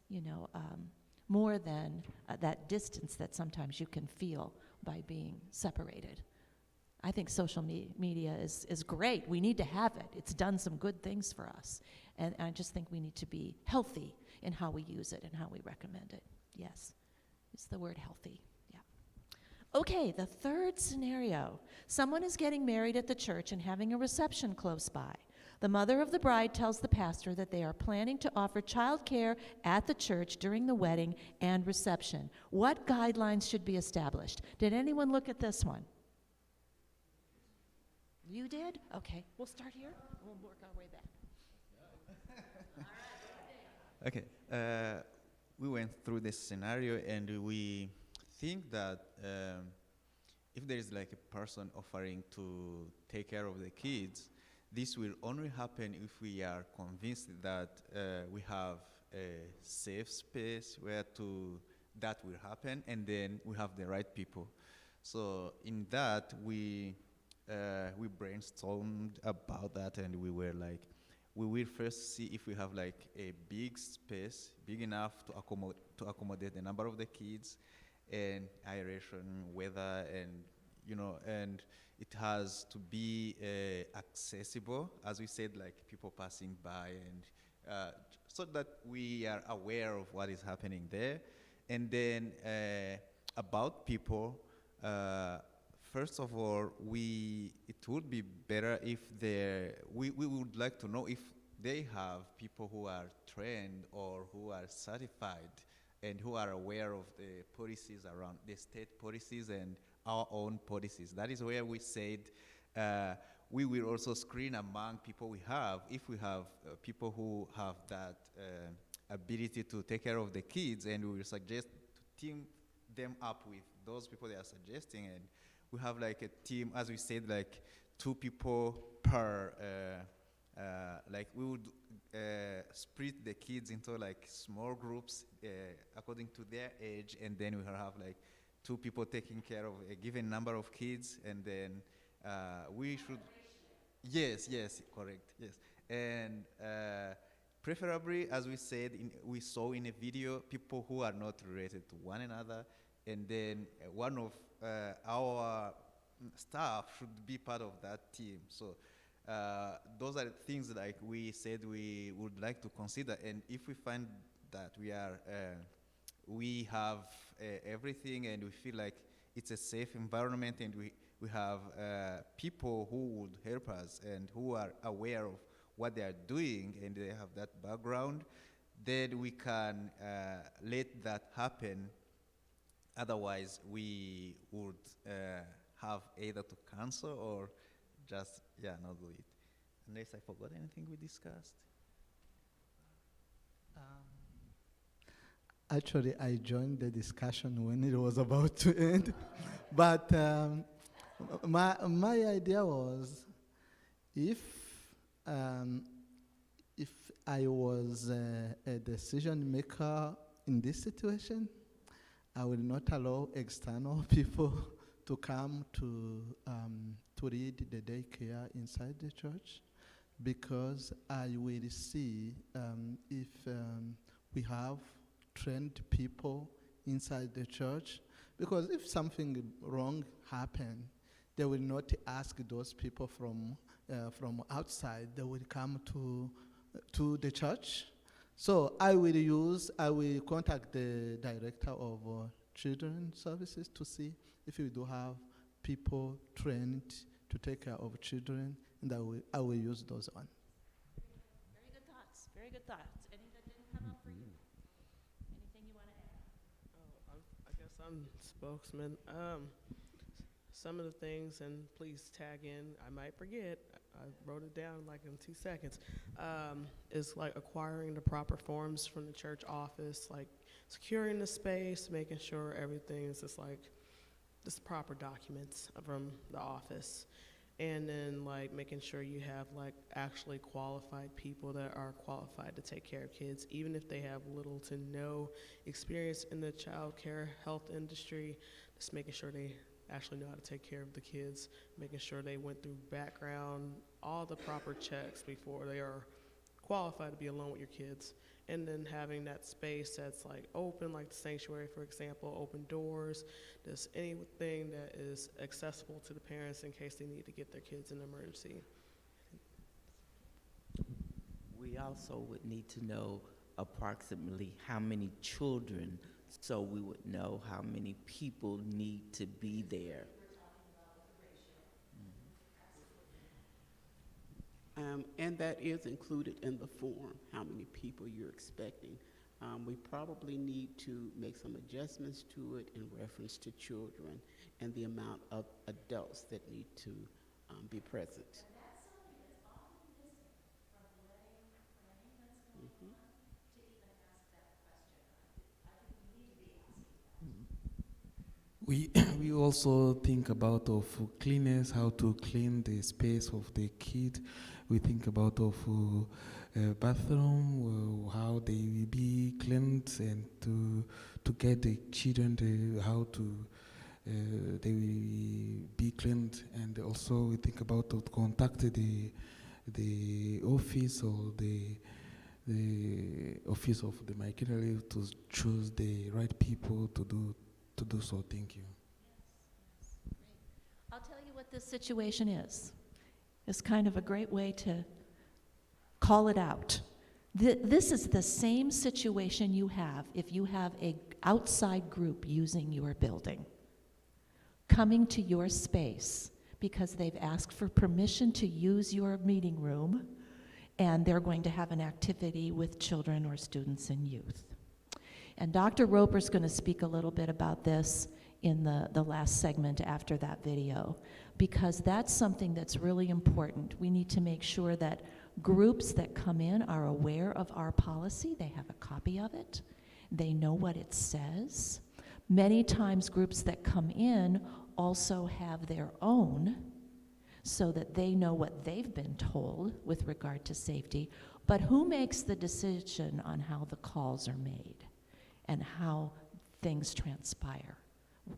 more than that distance that sometimes you can feel by being separated? I think social media is great. We need to have it. It's done some good things for us. And I just think we need to be healthy in how we use it and how we recommend it. Yes, it's the word healthy. Yeah. Okay, the third scenario. Someone is getting married at the church and having a reception close by. The mother of the bride tells the pastor that they are planning to offer child care at the church during the wedding and reception. What guidelines should be established? Did anyone look at this one? You did? Okay, we'll start here. We'll work our way back. Okay, we went through this scenario and we think that if there is like a person offering to take care of the kids, this will only happen if we are convinced that we have a safe space where that will happen, and then we have the right people. So in that, we brainstormed about that, and we were like, we will first see if we have like a big space, big enough to accommodate the number of the kids, and aeration, weather, and it has to be accessible, as we said, like people passing by, and so that we are aware of what is happening there. And then about people, first of all, it would be better if we would like to know if they have people who are trained or who are certified and who are aware of the policies around the state policies and our own policies. That is where we said we will also screen among people we have. If we have people who have that ability to take care of the kids, and we will suggest to team them up with those people they are suggesting, and we have like a team, as we said, like 2 people per, like we would split the kids into like small groups according to their age, and then we will have like 2 people taking care of a given number of kids, and then we should, yes, correct, yes. And preferably, as we said, we saw in a video, people who are not related to one another, and then one of our staff should be part of that team. So those are things like we said we would like to consider, and if we find that we have everything and we feel like it's a safe environment, and we have people who would help us and who are aware of what they are doing and they have that background, then we can let that happen. Otherwise, we would have either to cancel or just, not do it. Unless I forgot anything we discussed. Actually, I joined the discussion when it was about to end. But my idea was, if I was a decision maker in this situation, I will not allow external people to come to read the daycare inside the church, because I will see if we have trained people inside the church. Because if something wrong happened, they will not ask those people from outside. They will come to the church. So I will contact the director of children services to see if we do have people trained to take care of children, and I will use those on. Very good thoughts. Very good thoughts. Any that didn't come up for you? Anything you want to add? I guess I'm spokesman. Some of the things, and please tag in, I might forget, I wrote it down like in 2 seconds, is like acquiring the proper forms from the church office, like securing the space, making sure everything is just proper documents from the office. And then like making sure you have like actually qualified people that are qualified to take care of kids, even if they have little to no experience in the child care health industry, just making sure they actually know how to take care of the kids, making sure they went through background, all the proper checks before they are qualified to be alone with your kids. And then having that space that's like open, like the sanctuary, for example, open doors, just anything that is accessible to the parents in case they need to get their kids in an emergency. We also would need to know approximately how many children, so we would know how many people need to be there. And that is included in the form, how many people you're expecting. We probably need to make some adjustments to it in reference to children and the amount of adults that need to be present. And that's something that's often missing from the wedding planning that's going on, to even ask that question. I think we need to be asking that. We also think about of cleanliness, how to clean the space of the kid. We think about of bathroom, how they will be cleaned, and to get the children how to they will be cleaned. And also we think about to contact the office or the office of the Mckinley to choose the right people to do so. Thank you. Yes, great. I'll tell you what this situation is. It's kind of a great way to call it out. This is the same situation you have if you have an outside group using your building, coming to your space because they've asked for permission to use your meeting room, and they're going to have an activity with children or students and youth. And Dr. Roper's going to speak a little bit about this in the last segment after that video, because that's something that's really important. We need to make sure that groups that come in are aware of our policy. They have a copy of it. They know what it says. Many times groups that come in also have their own, so that they know what they've been told with regard to safety. But who makes the decision on how the calls are made and how things transpire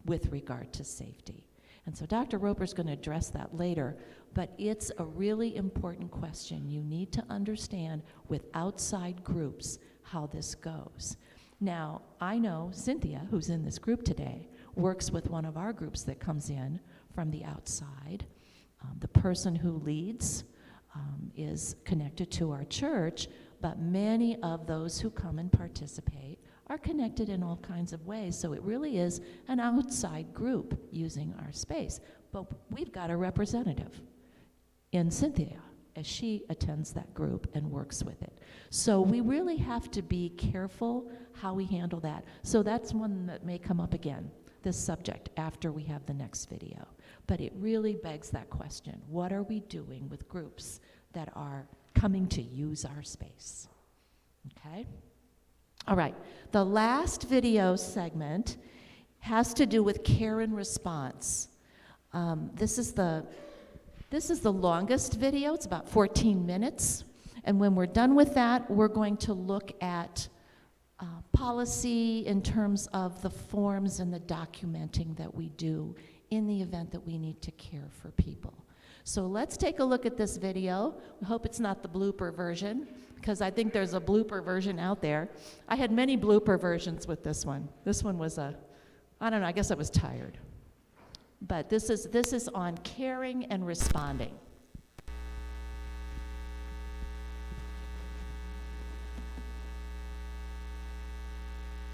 with regard to safety? And so Dr. Roper's going to address that later, but it's a really important question. You need to understand with outside groups how this goes. Now, I know Cynthia, who's in this group today, works with one of our groups that comes in from the outside. The person who leads is connected to our church, but many of those who come and participate are connected in all kinds of ways. So it really is an outside group using our space. But we've got a representative in Cynthia as she attends that group and works with it. So we really have to be careful how we handle that. So that's one that may come up again, this subject, after we have the next video. But it really begs that question. What are we doing with groups that are coming to use our space? Okay? All right, the last video segment has to do with care and response. This is the longest video. It's about 14 minutes. And when we're done with that, we're going to look at policy in terms of the forms and the documenting that we do in the event that we need to care for people. So let's take a look at this video. I hope it's not the blooper version, because I think there's a blooper version out there. I had many blooper versions with this one. This one was I don't know, I guess I was tired. But this is on caring and responding.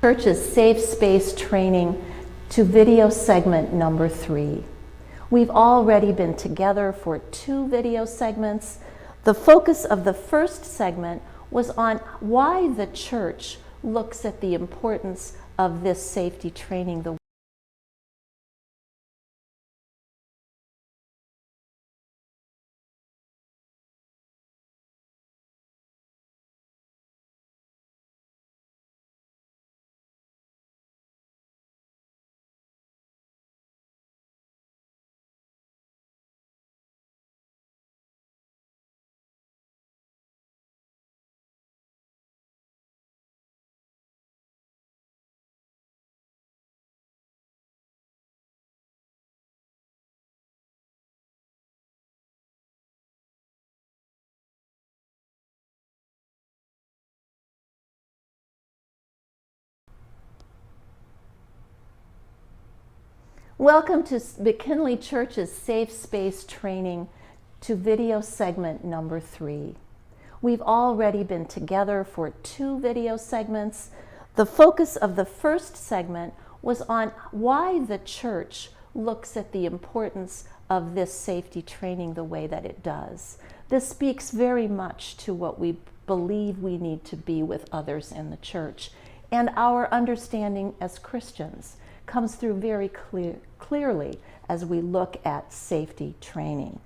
Church's Safe Space Training to video segment number 3. We've already been together for 2 video segments. The focus of the first segment was on why the church looks at the importance of this safety training. Welcome to McKinley Church's Safe Space Training to video segment number 3. We've already been together for 2 video segments. The focus of the first segment was on why the church looks at the importance of this safety training the way that it does. This speaks very much to what we believe we need to be with others in the church, and our understanding as Christians comes through very clearly as we look at safety training.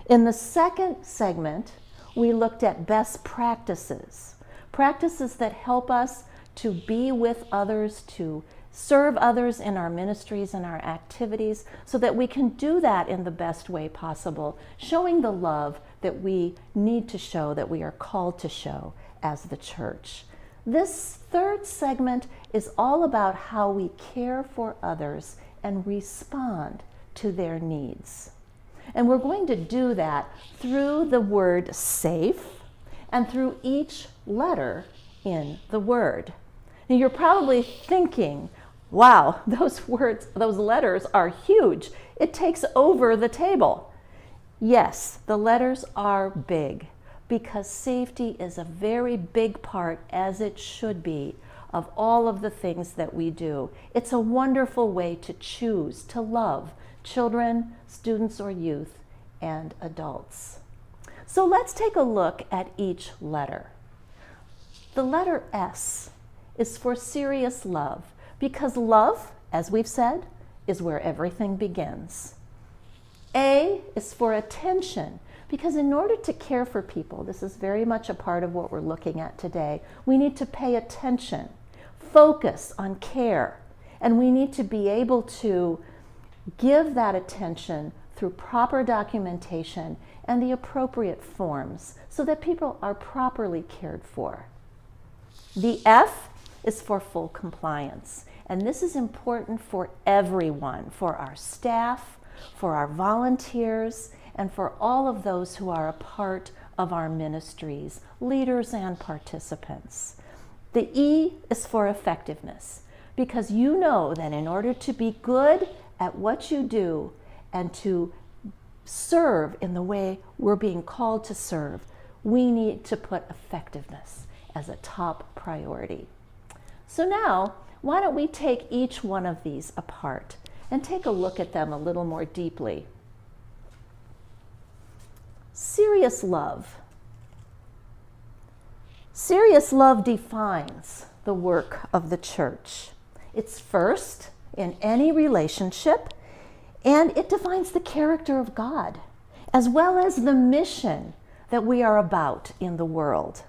In the second segment, we looked at best practices, practices that help us to be with others, to serve others in our ministries and our activities, so that we can do that in the best way possible, showing the love that we need to show, that we are called to show as the church. This third segment is all about how we care for others and respond to their needs. And we're going to do that through the word safe and through each letter in the word. Now you're probably thinking, wow, those letters are huge. It takes over the table. Yes, the letters are big, because safety is a very big part, as it should be, of all of the things that we do. It's a wonderful way to choose to love children, students or youth, and adults. So let's take a look at each letter. The letter S is for serious love, because love, as we've said, is where everything begins. A is for attention, because in order to care for people, this is very much a part of what we're looking at today, we need to pay attention, focus on care, and we need to be able to give that attention through proper documentation and the appropriate forms so that people are properly cared for. The F is for full compliance, and this is important for everyone, for our staff, for our volunteers, and for all of those who are a part of our ministries, leaders and participants. The E is for effectiveness, because you know that in order to be good at what you do and to serve in the way we're being called to serve, we need to put effectiveness as a top priority. So now, why don't we take each one of these apart and take a look at them a little more deeply. Serious love. Serious love defines the work of the church. It's first in any relationship, and it defines the character of God, as well as the mission that we are about in the world.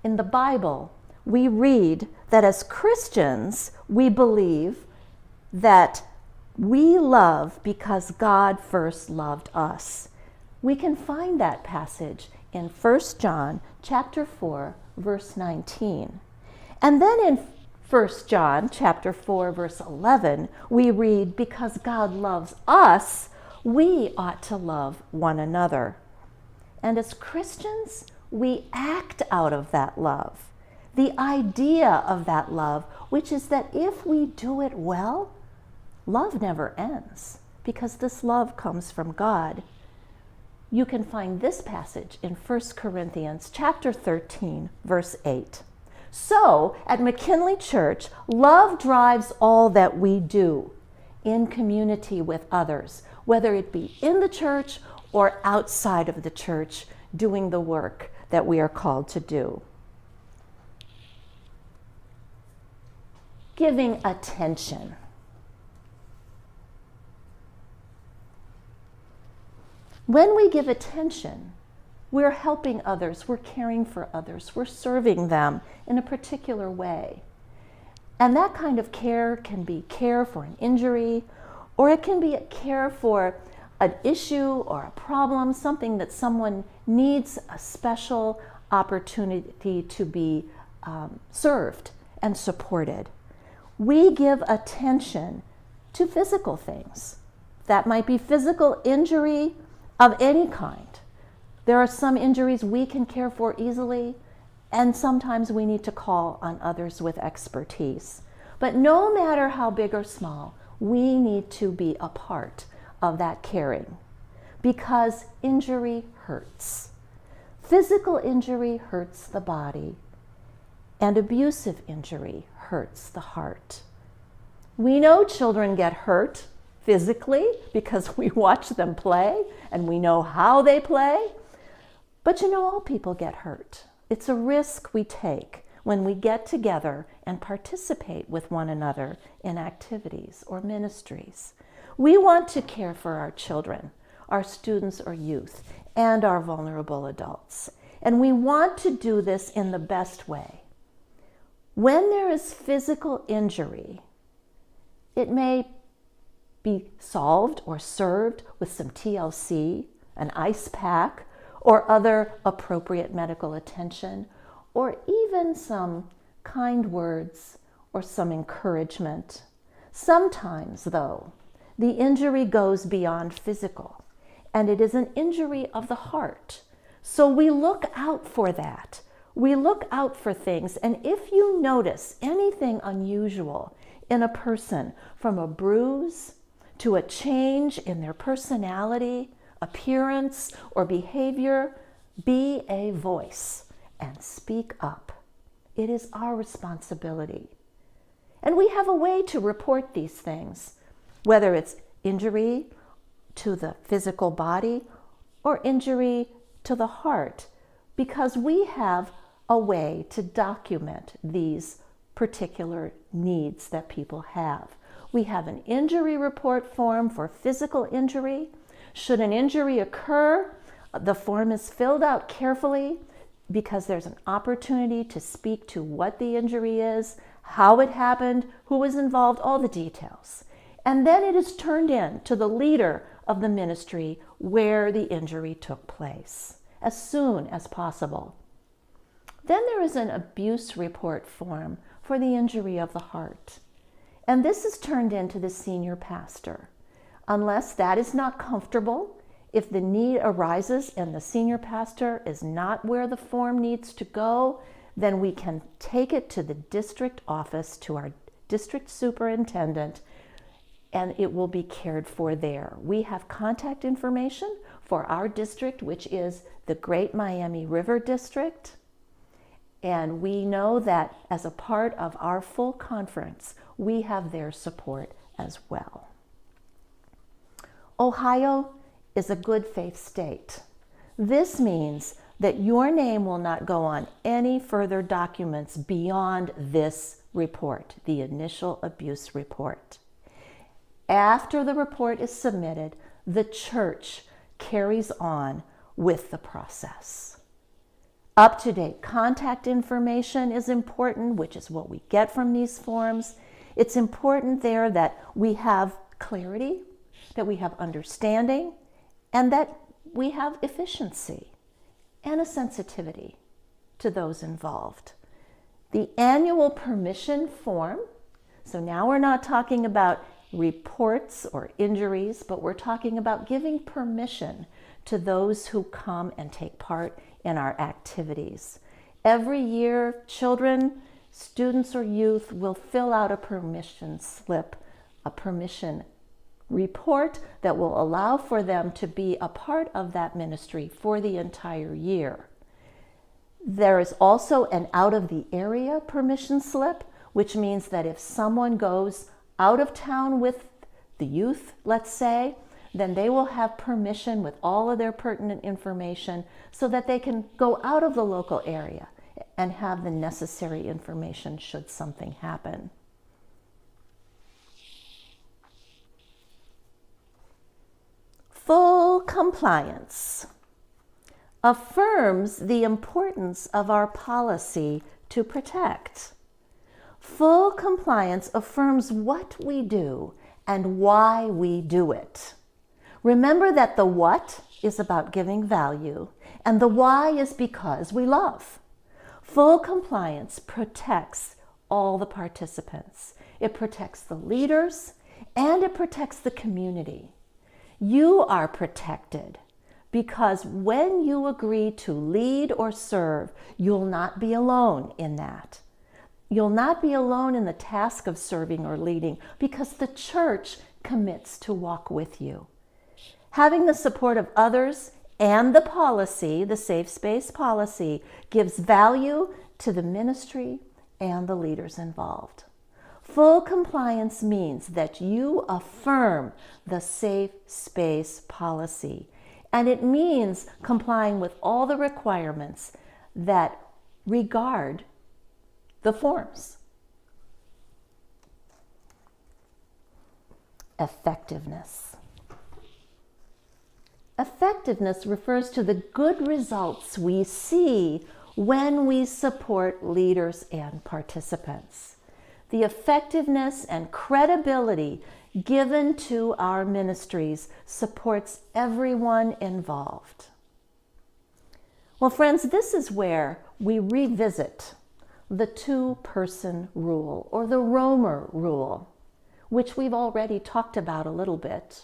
In the Bible, we read that as Christians, we believe that we love because God first loved us. We can find that passage in 1 John chapter 4, verse 19. And then in 1 John chapter 4, verse 11, we read, because God loves us, we ought to love one another. And as Christians, we act out of that love. The idea of that love, which is that if we do it well, love never ends, because this love comes from God. You can find this passage in 1 Corinthians chapter 13, verse 8. So, at McKinley Church, love drives all that we do in community with others, whether it be in the church or outside of the church, doing the work that we are called to do. Giving attention. When we give attention, we're helping others, we're caring for others, we're serving them in a particular way. And that kind of care can be care for an injury, or it can be a care for an issue or a problem, something that someone needs a special opportunity to be served and supported. We give attention to physical things. That might be physical injury of any kind. There are some injuries we can care for easily, and sometimes we need to call on others with expertise. But no matter how big or small, we need to be a part of that caring, because injury hurts. Physical injury hurts the body, and abusive injury hurts the heart. We know children get hurt physically because we watch them play and we know how they play. But you know, all people get hurt. It's a risk we take when we get together and participate with one another in activities or ministries. We want to care for our children, our students or youth, and our vulnerable adults. And we want to do this in the best way. When there is physical injury, it may be solved or served with some TLC, an ice pack, or other appropriate medical attention, or even some kind words or some encouragement. Sometimes, though, the injury goes beyond physical, and it is an injury of the heart. So we look out for that. We look out for things, and if you notice anything unusual in a person, from a bruise to a change in their personality, appearance, or behavior, be a voice and speak up. It is our responsibility. And we have a way to report these things, whether it's injury to the physical body or injury to the heart, because we have a way to document these particular needs that people have. We have an injury report form for physical injury. Should an injury occur, the form is filled out carefully because there's an opportunity to speak to what the injury is, how it happened, who was involved, all the details. And then it is turned in to the leader of the ministry where the injury took place as soon as possible. Then there is an abuse report form for the injury of the heart. And this is turned in to the senior pastor. Unless that is not comfortable, if the need arises and the senior pastor is not where the form needs to go, then we can take it to the district office, to our district superintendent, and it will be cared for there. We have contact information for our district, which is the Great Miami River District. And we know that as a part of our full conference, we have their support as well. Ohio is a good faith state. This means that your name will not go on any further documents beyond this report, the initial abuse report. After the report is submitted, the church carries on with the process. Up-to-date contact information is important, which is what we get from these forms. It's important there that we have clarity, that we have understanding, and that we have efficiency and a sensitivity to those involved. The annual permission form, so now we're not talking about reports or injuries, but we're talking about giving permission to those who come and take part in our activities. Every year, children, students, or youth will fill out a permission slip, a permission report that will allow for them to be a part of that ministry for the entire year. There is also an out of the area permission slip, which means that if someone goes out of town with the youth, let's say, then they will have permission with all of their pertinent information so that they can go out of the local area and have the necessary information should something happen. Full compliance affirms the importance of our policy to protect. Full compliance affirms what we do and why we do it. Remember that the what is about giving value, and the why is because we love. Full compliance protects all the participants. It protects the leaders, and it protects the community. You are protected because when you agree to lead or serve, you'll not be alone in that. You'll not be alone in the task of serving or leading because the church commits to walk with you. Having the support of others and the policy, the safe space policy, gives value to the ministry and the leaders involved. Full compliance means that you affirm the safe space policy, and it means complying with all the requirements that regard the forms. Effectiveness. Effectiveness refers to the good results we see when we support leaders and participants. The effectiveness and credibility given to our ministries supports everyone involved. Well, friends, this is where we revisit the two-person rule, or the Romer rule, which we've already talked about a little bit.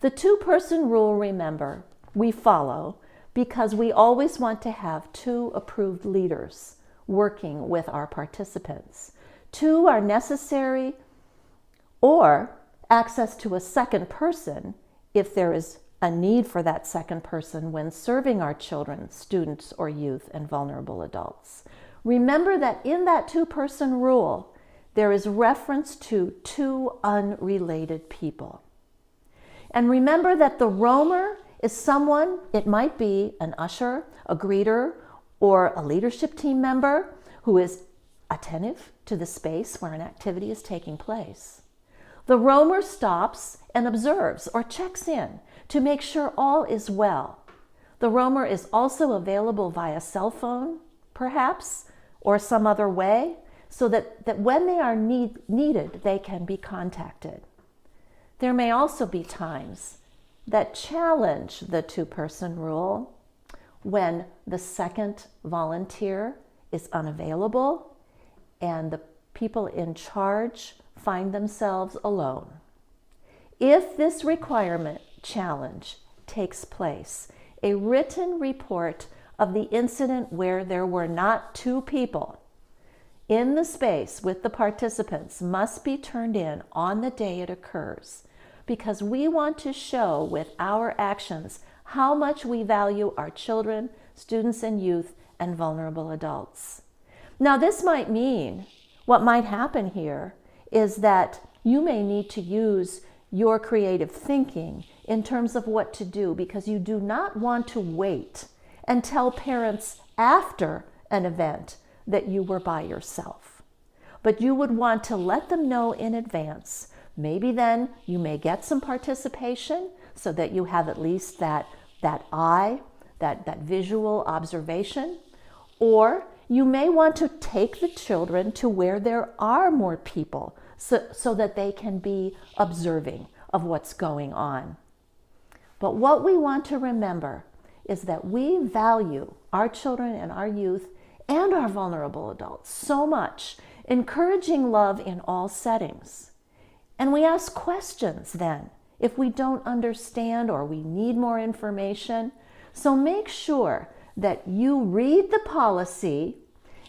The two-person rule, remember, we follow because we always want to have two approved leaders working with our participants. Two are necessary, or access to a second person if there is a need for that second person when serving our children, students, or youth, and vulnerable adults. Remember that in that two-person rule, there is reference to two unrelated people. And remember that the roamer is someone, it might be an usher, a greeter, or a leadership team member who is attentive to the space where an activity is taking place. The roamer stops and observes or checks in to make sure all is well. The roamer is also available via cell phone, perhaps, or some other way, so that when they are needed, they can be contacted. There may also be times that challenge the two-person rule when the second volunteer is unavailable and the people in charge find themselves alone. If this requirement challenge takes place, a written report of the incident where there were not two people in the space with the participants must be turned in on the day it occurs, because we want to show with our actions how much we value our children, students and youth, and vulnerable adults. Now, this might mean, what might happen here is that you may need to use your creative thinking in terms of what to do, because you do not want to wait and tell parents after an event that you were by yourself. But you would want to let them know in advance. Maybe then you may get some participation so that you have at least that eye, that visual observation. Or you may want to take the children to where there are more people so that they can be observing of what's going on. But what we want to remember is that we value our children and our youth and our vulnerable adults so much, encouraging love in all settings. And we ask questions then if we don't understand or we need more information. So make sure that you read the policy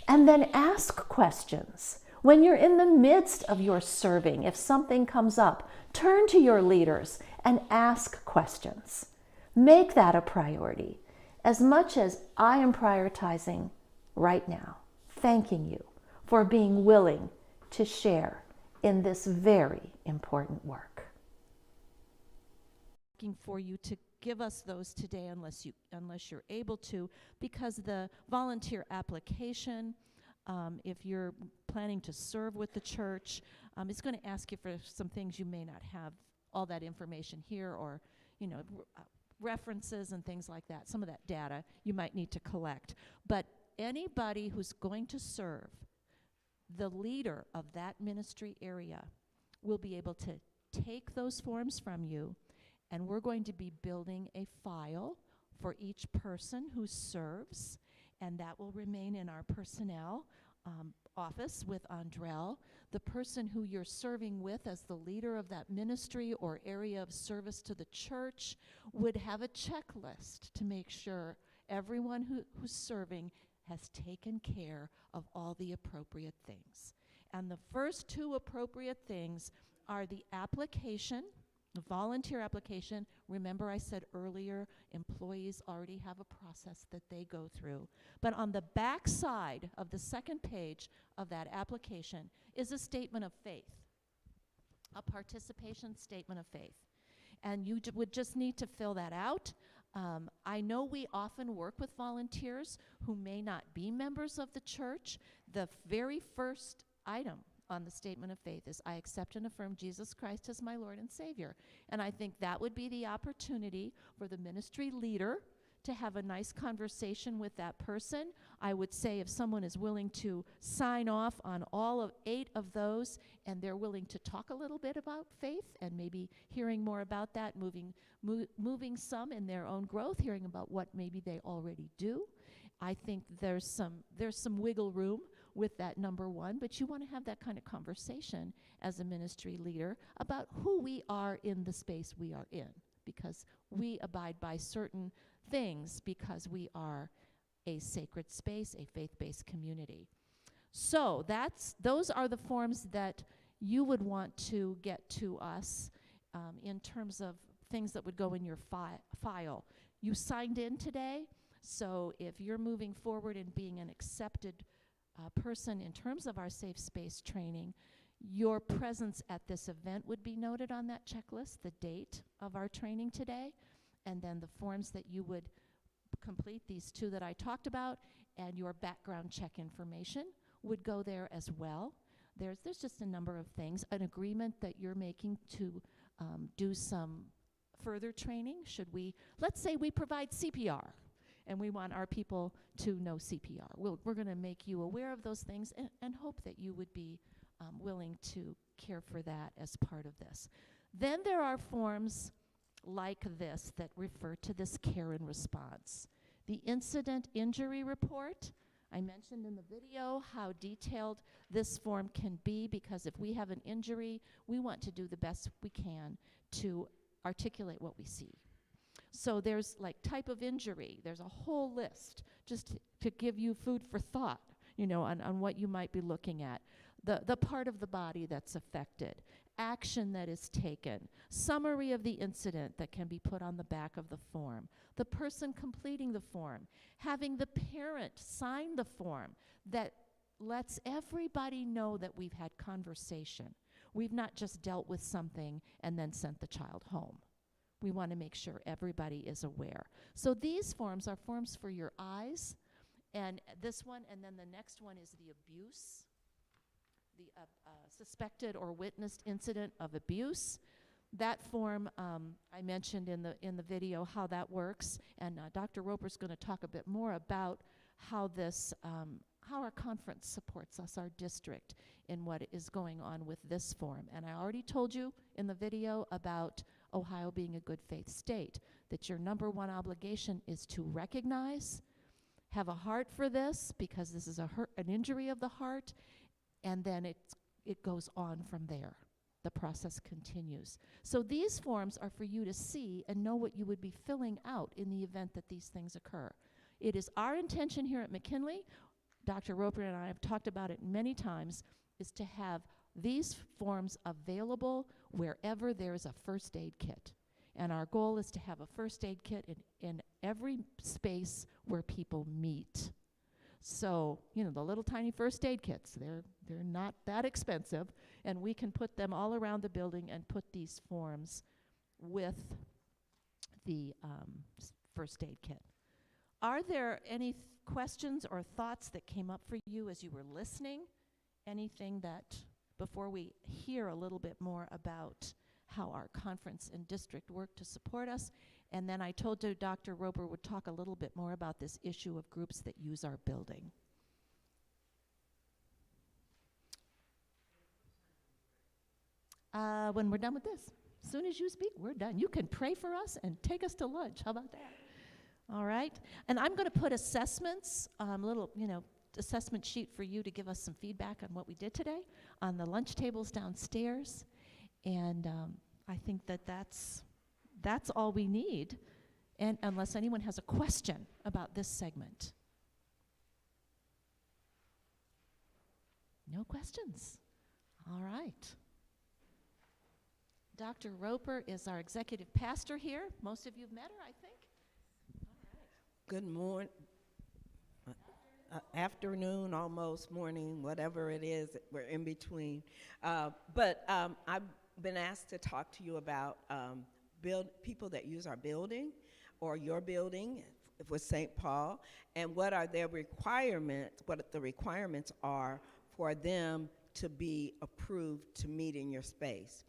and then ask questions. When you're in the midst of your serving, if something comes up, turn to your leaders and ask questions. Make that a priority, as much as I am prioritizing right now, thanking you for being willing to share in this very important work. Looking for you to give us those today unless you're able to, because the volunteer application, if you're planning to serve with the church, it's going to ask you for some things you may not have all that information here, or references and things like that. Some of that data you might need to collect. But anybody who's going to serve, the leader of that ministry area will be able to take those forms from you, and we're going to be building a file for each person who serves, and that will remain in our personnel office with Andrell. The person who you're serving with as the leader of that ministry or area of service to the church would have a checklist to make sure everyone who's serving has taken care of all the appropriate things. And the first two appropriate things are the application, the volunteer application. Remember, I said earlier, employees already have a process that they go through. But on the back side of the second page of that application is a statement of faith, a participation statement of faith. And you would just need to fill that out. I know we often work with volunteers who may not be members of the church. The very first item on the statement of faith is, I accept and affirm Jesus Christ as my Lord and Savior. And I think that would be the opportunity for the ministry leader to have a nice conversation with that person. I would say if someone is willing to sign off on all 8 of those, and they're willing to talk a little bit about faith and maybe hearing more about that, moving some in their own growth, hearing about what maybe they already do. I think there's some wiggle room with that number 1, but you want to have that kind of conversation as a ministry leader about who we are in the space we are in, because we abide by certain things because we are a sacred space, a faith-based community. So those are the forms that you would want to get to us in terms of things that would go in your file. You signed in today, so if you're moving forward and being an accepted person in terms of our safe space training, your presence at this event would be noted on that checklist, the date of our training today, and then the forms that you would complete, these 2 that I talked about, and your background check information would go there as well. There's just a number of things, an agreement that you're making to do some further training. Let's say we provide CPR, and we want our people to know CPR. We're going to make you aware of those things and hope that you would be willing to care for that as part of this. Then there are forms like this that refer to this care and response. The incident injury report, I mentioned in the video how detailed this form can be, because if we have an injury, we want to do the best we can to articulate what we see. So there's like type of injury, there's a whole list just to give you food for thought, on what you might be looking at. The part of the body that's affected, action that is taken, summary of the incident that can be put on the back of the form, the person completing the form, having the parent sign the form that lets everybody know that we've had conversation. We've not just dealt with something and then sent the child home. We want to make sure everybody is aware. So these forms are forms for your eyes, and this one, and then the next one is the abuse, the suspected or witnessed incident of abuse. That form, I mentioned in the video how that works, and Dr. Roper's going to talk a bit more about how this, how our conference supports us, our district, in what is going on with this forum. And I already told you in the video about Ohio being a good faith state, that your number one obligation is to recognize, have a heart for this, because this is an injury of the heart, and then it goes on from there. The process continues. So these forms are for you to see and know what you would be filling out in the event that these things occur. It is our intention here at McKinley, Dr. Roper and I have talked about it many times, is to have these forms available wherever there is a first aid kit. And our goal is to have a first aid kit in every space where people meet. So, you know, the little tiny first aid kits, they're not that expensive, and we can put them all around the building and put these forms with the first aid kit. Are there any questions or thoughts that came up for you as you were listening? Anything that, before we hear a little bit more about how our conference and district work to support us? And then I told you Dr. Roper would talk a little bit more about this issue of groups that use our building. When we're done with this. As soon as you speak, we're done. You can pray for us and take us to lunch. How about that? All right. And I'm going to put assessments, little, assessment sheet for you to give us some feedback on what we did today on the lunch tables downstairs. And I think that's all we need, and unless anyone has a question about this segment. No questions. All right. Dr. Roper is our executive pastor here. Most of you have met her, I think. All right. Good morning. Afternoon, almost morning, whatever it is, we're in between. But I've been asked to talk to you about people that use our building or your building with St. Paul, and what are their requirements, what the requirements are for them to be approved to meet in your space.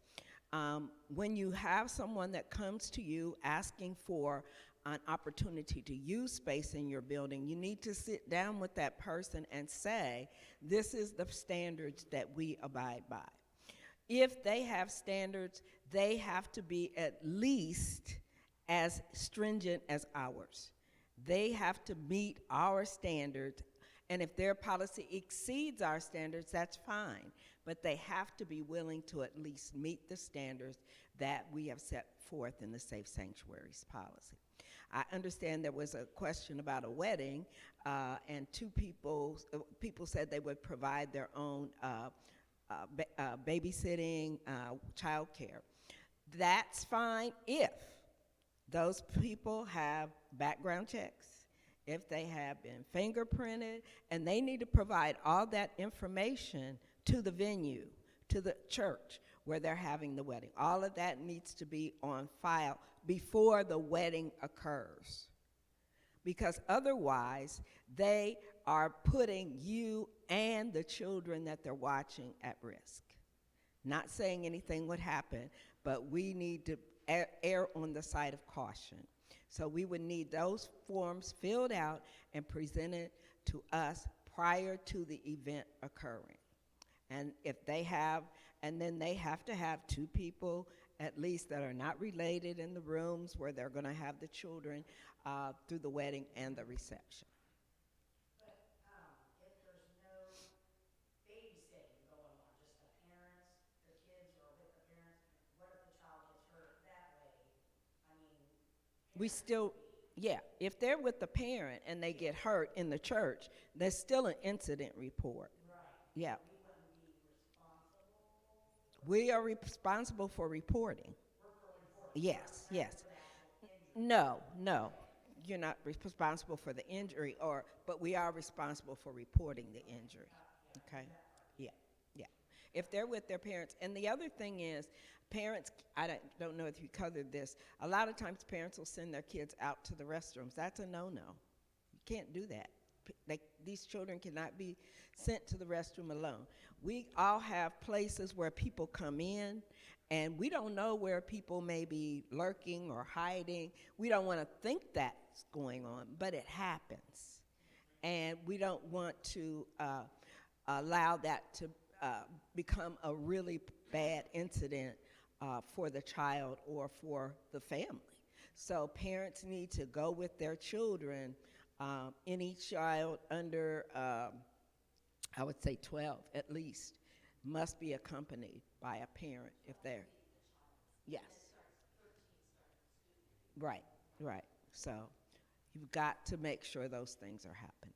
When you have someone that comes to you asking for an opportunity to use space in your building, you need to sit down with that person and say, this is the standards that we abide by. If they have standards, they have to be at least as stringent as ours. They have to meet our standards, and if their policy exceeds our standards, that's fine. But they have to be willing to at least meet the standards that we have set forth in the Safe Sanctuaries policy. I understand there was a question about a wedding, and two people said they would provide their own babysitting, childcare. That's fine if those people have background checks, if they have been fingerprinted, and they need to provide all that information to the venue, to the church where they're having the wedding. All of that needs to be on file before the wedding occurs, because otherwise they are putting you and the children that they're watching at risk. Not saying anything would happen, but we need to err on the side of caution. So we would need those forms filled out and presented to us prior to the event occurring. And if they have, and then they have to have two people at least that are not related in the rooms where they're going to have the children through the wedding and the reception. But if there's no babysitting going on, just the parents, the kids are with the parents, what if the child gets hurt that way? I mean, We still, yeah, if they're with the parent and they get hurt in the church, there's still an incident report. right. Yeah. We wouldn't be responsible. We are responsible for reporting. We're for reporting. Yes, not yes. for the actual injury. No, you're not responsible for the injury, but we are responsible for reporting the injury. Okay? Yeah. If they're with their parents. And the other thing is, parents, I don't know if you covered this, a lot of times parents will send their kids out to the restrooms. That's a no-no. You can't do that. These children cannot be sent to the restroom alone. We all have places where people come in, and we don't know where people may be lurking or hiding. We don't want to think that's going on, but it happens. And we don't want to allow that to become a really bad incident for the child or for the family. So parents need to go with their children. Any child under, I would say 12 at least, must be accompanied by a parent if they're, yes. Right, right. So you've got to make sure those things are happening.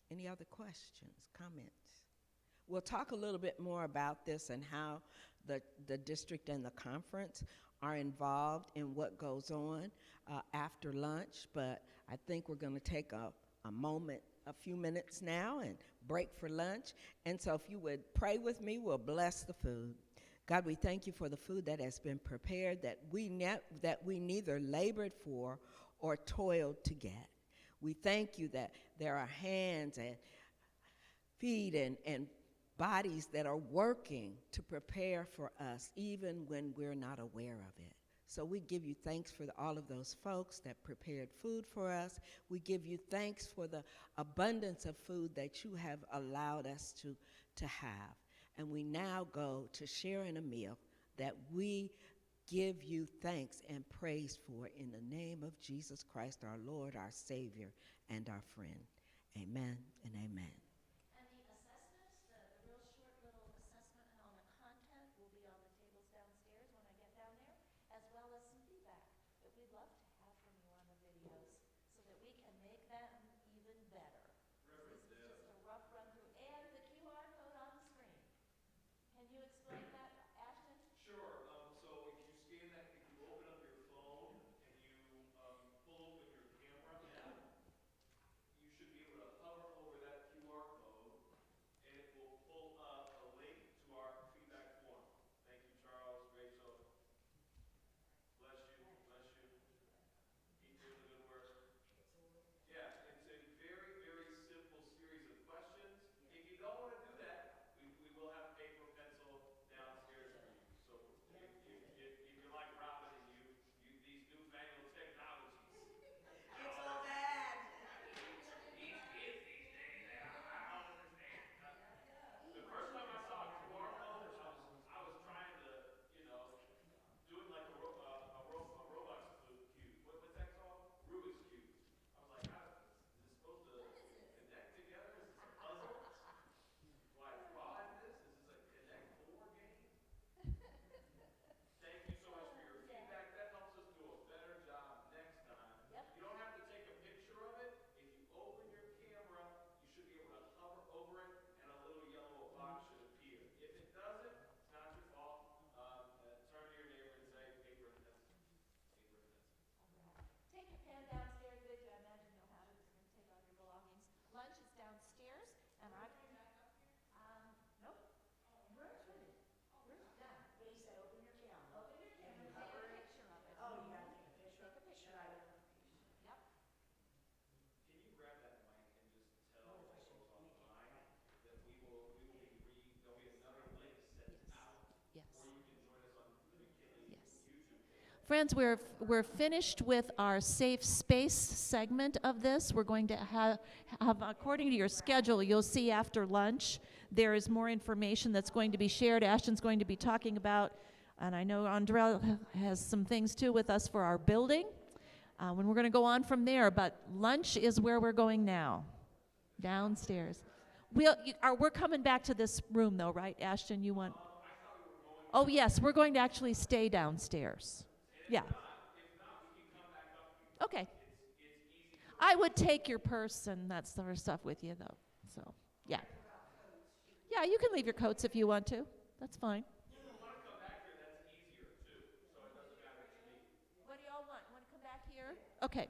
Any other questions, comments? We'll talk a little bit more about this and how the district and the conference are involved in what goes on after lunch, but I think we're going to take a moment, a few minutes now, and break for lunch. And so if you would pray with me, we'll bless the food. God, we thank you for the food that has been prepared that we neither labored for or toiled to get. We thank you that there are hands and feet and bodies that are working to prepare for us even when we're not aware of it. So we give you thanks for all of those folks that prepared food for us. We give you thanks for the abundance of food that you have allowed us to have. And we now go to sharing a meal that we give you thanks and praise for in the name of Jesus Christ, our Lord, our Savior, and our friend. Amen and amen. And the assessments, the real short little assessment on the content will be on the tables downstairs when I get down there, as well as some feedback that we'd love to have from you on the videos so that we can make them even better. This is just a rough run through. And the QR code on the screen. Can you explain that, Ashton? Sure. So if you scan that, if you open up your phone and you pull open your camera, you should be able to hover over that QR code, and it will pull up a link to our feedback form. Thank you, Charles, Rachel. Bless you, bless you. Keep doing the good work. Yeah, it's a very, very simple series of questions. If you don't want to do that, we will have paper, pencil downstairs for you. So if you're like Robin and you these newfangled technologies. It's all bad. These kids these days, I don't understand. The first time I saw a QR code, I was trying to, do it like a Roblox cube. What's that called? Rubik's cube. I was like, is this supposed to connect together? Is this a puzzle? Do I draw in this? Is this a Connect 4 game? Thank you so much for your feedback. That helps us do a better job next time. You don't have to take a picture of it. If you open your camera, you should be able to hover over it, and a little yellow box should appear. If it doesn't, it's not your fault. Turn to your neighbor and say, paper and pencil. Paper and pencil. Take your pen downstairs with you. I imagine you'll have it. It's going to take all your belongings. Lunch is downstairs, and I've nope. Where's it? Where's it done? But he said, open your camera. Open your camera and take a picture of it. Oh, you gotta take a picture? Take a picture Should I of it. look? Yep. Can you grab that mic and just tell What if I folks should online make it right? that there'll be another link sent out, Yes. or you can join us on the McKinley YouTube page. Friends, we're finished with our safe space segment of this. We're going to have, according to your schedule, you'll see after lunch, there is more information that's going to be shared. Ashton's going to be talking about, and I know Andrell has some things too with us for our building, when we're going to go on from there. But lunch is where we're going now, downstairs. We're coming back to this room though, right, Ashton? You want? Oh yes, we're going to actually stay downstairs. Yeah. Okay. I would take your purse and that sort of stuff with you, though. So, yeah. Yeah, you can leave your coats if you want to. That's fine. What do y'all want? Want to come back here? Okay.